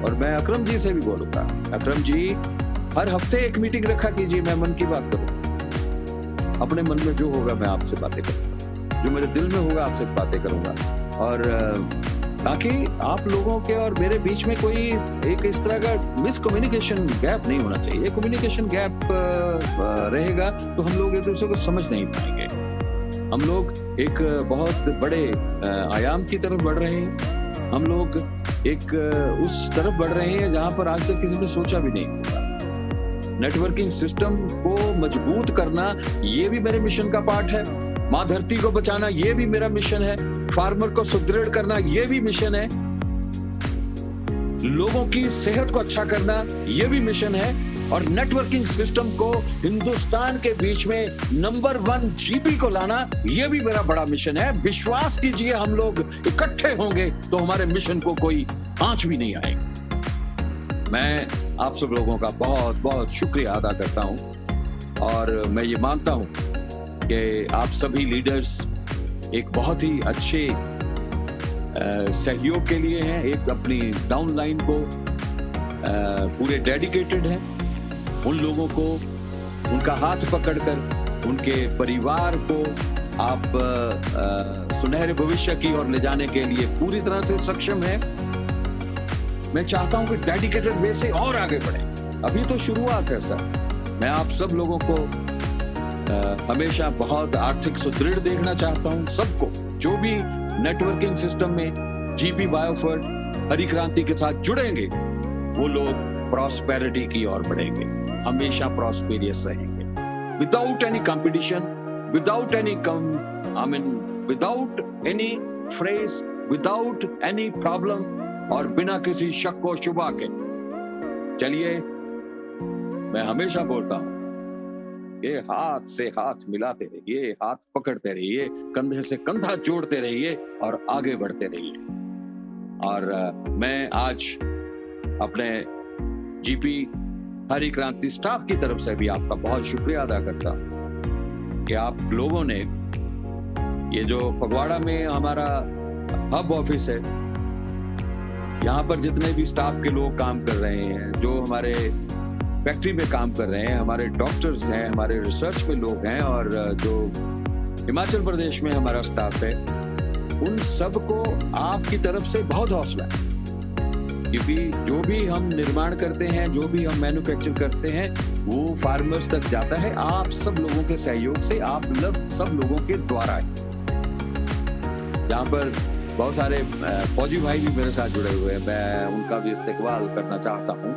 और मैं अकरम जी से भी बोलूंगा, अकरम जी हर हफ्ते एक मीटिंग रखा कीजिए, मैं मन की बात करूँ, अपने मन में जो होगा मैं आपसे बातें करूंगा, जो मेरे दिल में होगा आपसे बातें करूंगा, और ताकि आप लोगों के और मेरे बीच में कोई एक इस तरह का मिसकम्युनिकेशन गैप नहीं होना चाहिए। कम्युनिकेशन गैप रहेगा तो हम लोग एक दूसरे को समझ नहीं पाएंगे। हम लोग एक बहुत बड़े आयाम की तरफ बढ़ रहे हैं, हम लोग एक उस तरफ बढ़ रहे हैं जहां पर आज तक किसी ने सोचा भी नहीं होगा। नेटवर्किंग सिस्टम को मजबूत करना ये भी मेरे मिशन का पार्ट है, माँ धरती को बचाना ये भी मेरा मिशन है, फार्मर को सुदृढ़ करना ये भी मिशन है, लोगों की सेहत को अच्छा करना ये भी मिशन है, और नेटवर्किंग सिस्टम को हिंदुस्तान के बीच में नंबर 1 जीपी को लाना ये भी मेरा बड़ा मिशन है। विश्वास कीजिए, हम लोग इकट्ठे होंगे तो हमारे मिशन को कोई आंच भी नहीं आएगी। मैं आप सब लोगों का बहुत बहुत शुक्रिया अदा करता हूं, और मैं ये मानता हूं कि आप सभी लीडर्स एक बहुत ही अच्छे सहयोग के लिए हैं, एक अपनी डाउन लाइन को पूरे डेडिकेटेड हैं। उन लोगों को उनका हाथ पकड़कर उनके परिवार को आप सुनहरे भविष्य की ओर ले जाने के लिए पूरी तरह से सक्षम हैं। मैं चाहता हूं कि डेडिकेटेड वे से और आगे बढ़े, अभी तो शुरुआत है सर। मैं आप सब लोगों को हमेशा बहुत आर्थिक सुदृढ़ देखना चाहता हूं, सबको जो भी नेटवर्किंग सिस्टम में जीपी बायोफर्ट हरी क्रांति के साथ जुड़ेंगे वो लोग प्रॉस्पेरिटी की ओर बढ़ेंगे, हमेशा प्रॉस्पेरियस रहेंगे, without any competition, without any without any phrase, without any problem, और बिना किसी शक व शुबा के। चलिए, मैं हमेशा बोलता हूं, ये हाथ से हाथ मिलाते रहिए, हाथ पकड़ते रहिए, कंधे से कंधा जोड़ते रहिए और आगे बढ़ते रहिए। और मैं आज अपने जीपी हरी क्रांति स्टाफ की तरफ से भी आपका बहुत शुक्रिया अदा करता हूं कि आप लोगों ने ये जो फगवाड़ा में हमारा हब ऑफिस है, यहाँ पर जितने भी स्टाफ के लोग काम कर रहे हैं, जो हमारे फैक्ट्री में काम कर रहे हैं, हमारे डॉक्टर्स हैं, हमारे रिसर्च में लोग हैं, और जो हिमाचल प्रदेश में हमारा स्टाफ है, उन सबको आपकी तरफ से बहुत हौसला है, क्योंकि जो भी हम निर्माण करते हैं, जो भी हम मैन्युफैक्चर करते हैं, वो फार्मर्स तक जाता है आप सब लोगों के सहयोग से, आप सब लोगों के द्वारा है। यहाँ पर बहुत सारे फौजी भाई भी मेरे साथ जुड़े हुए हैं, मैं उनका भी इस्तेकबाल करना चाहता हूँ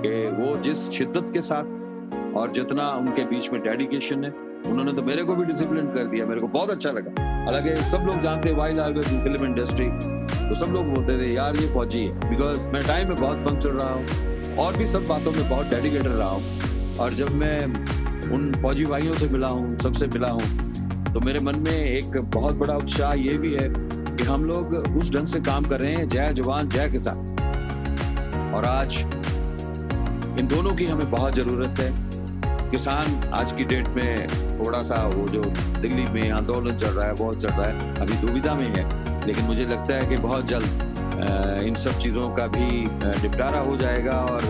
कि वो जिस शिद्दत के साथ और जितना उनके बीच में डेडिकेशन है, उन्होंने तो मेरे को भी डिसिप्लिन कर दिया, मेरे को बहुत अच्छा लगा। हालांकि सब लोग जानते हैं वाइल्ड हार्वेस्ट फिल्म इंडस्ट्री, तो सब लोग बोलते थे यार ये फौजी है, बिकॉज मैं टाइम में बहुत पंक्चर रहा हूँ और भी सब बातों में बहुत डेडिकेटेड रहा हूँ। और जब मैं उन फौजी भाइयों से मिला हूँ, सबसे मिला हूँ, तो मेरे मन में एक बहुत बड़ा उत्साह ये भी है कि हम लोग उस ढंग से काम कर रहे हैं, जय जवान जय किसान। और आज इन दोनों की हमें बहुत जरूरत है। किसान आज की डेट में थोड़ा सा वो जो दिल्ली में आंदोलन चल रहा है, बहुत चल रहा है, अभी दुविधा में है, लेकिन मुझे लगता है कि बहुत जल्द इन सब चीज़ों का भी निपटारा हो जाएगा और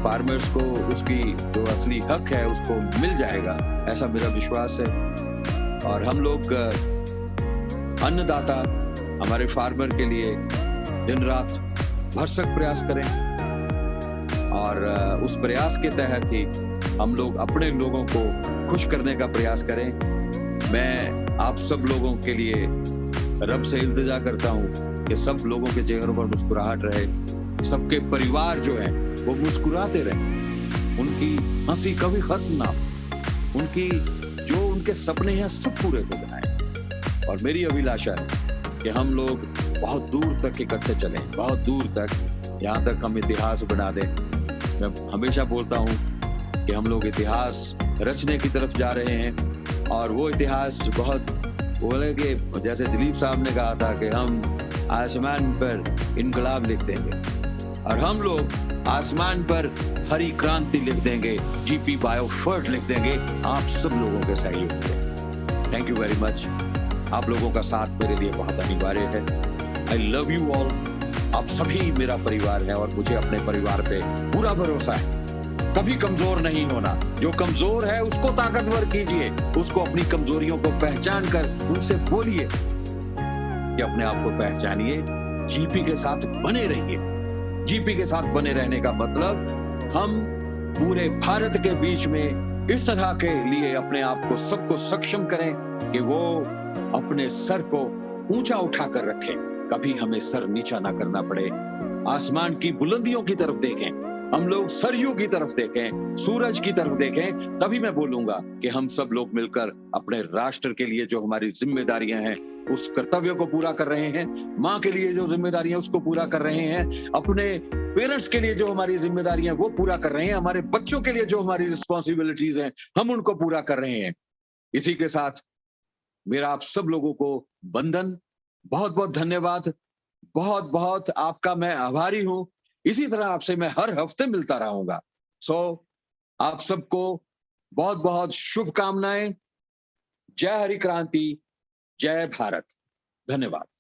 फार्मर्स को उसकी जो असली हक है उसको मिल जाएगा, ऐसा मेरा विश्वास है। और हम लोग अन्नदाता हमारे फार्मर के लिए दिन रात भरसक प्रयास करें, और उस प्रयास के तहत ही हम लोग अपने लोगों को खुश करने का प्रयास करें। मैं आप सब लोगों के लिए रब से इल्तिजा करता हूँ कि सब लोगों के चेहरों पर मुस्कुराहट रहे, सबके परिवार जो हैं वो मुस्कुराते रहे, उनकी हंसी कभी खत्म ना हो, उनकी जो उनके सपने हैं सब पूरे हो जाए। और मेरी अभिलाषा है कि हम लोग बहुत दूर तक इकट्ठे चलें, बहुत दूर तक, यहाँ तक हम इतिहास बना दें। मैं हमेशा बोलता हूँ कि हम लोग इतिहास रचने की तरफ जा रहे हैं, और वो इतिहास बहुत बोले कि जैसे दिलीप साहब ने कहा था कि हम आसमान पर इनकलाब लिख देंगे, और हम लोग आसमान पर हरी क्रांति लिख देंगे, जीपी बायोफर्ट लिख देंगे, आप सब लोगों के सहयोग से। Thank you very much. आप लोगों का साथ मेरे लिए बहुत अनिवार्य है। I love you all. आप सभी मेरा परिवार है और मुझे अपने परिवार पे पूरा भरोसा है। कभी कमजोर नहीं होना। जो कमजोर है उसको ताकतवर कीजिए, उसको अपनी कमजोरियों को पहचान कर उनसे बोलिए कि अपने आप को पहचानिए, जीपी के साथ बने रहिए। जीपी के साथ बने रहने का मतलब हम पूरे भारत के बीच में इस तरह के लिए अपने आप को सबको सक्षम करें कि वो अपने सर को ऊंचा उठाकर रखें, कभी हमें सर नीचा ना करना पड़े। आसमान की बुलंदियों की तरफ देखें, हम लोग सरयू की तरफ देखें, सूरज की तरफ देखें, तभी मैं बोलूंगा कि हम सब लोग मिलकर अपने राष्ट्र के लिए जो हमारी जिम्मेदारियां हैं उस कर्तव्य को पूरा कर रहे हैं। माँ के लिए जो जिम्मेदारियां उसको पूरा कर रहे हैं, अपने पेरेंट्स के लिए जो हमारी जिम्मेदारियां वो पूरा कर रहे हैं, हमारे बच्चों के लिए जो हमारी रिस्पॉन्सिबिलिटीज हैं हम उनको पूरा कर रहे हैं। इसी के साथ मेरा आप सब लोगों को वंदन, बहुत बहुत धन्यवाद, बहुत बहुत आपका मैं आभारी हूं। इसी तरह आपसे मैं हर हफ्ते मिलता रहूंगा। आप सबको बहुत बहुत शुभकामनाएं। जय हरि क्रांति, जय भारत। धन्यवाद।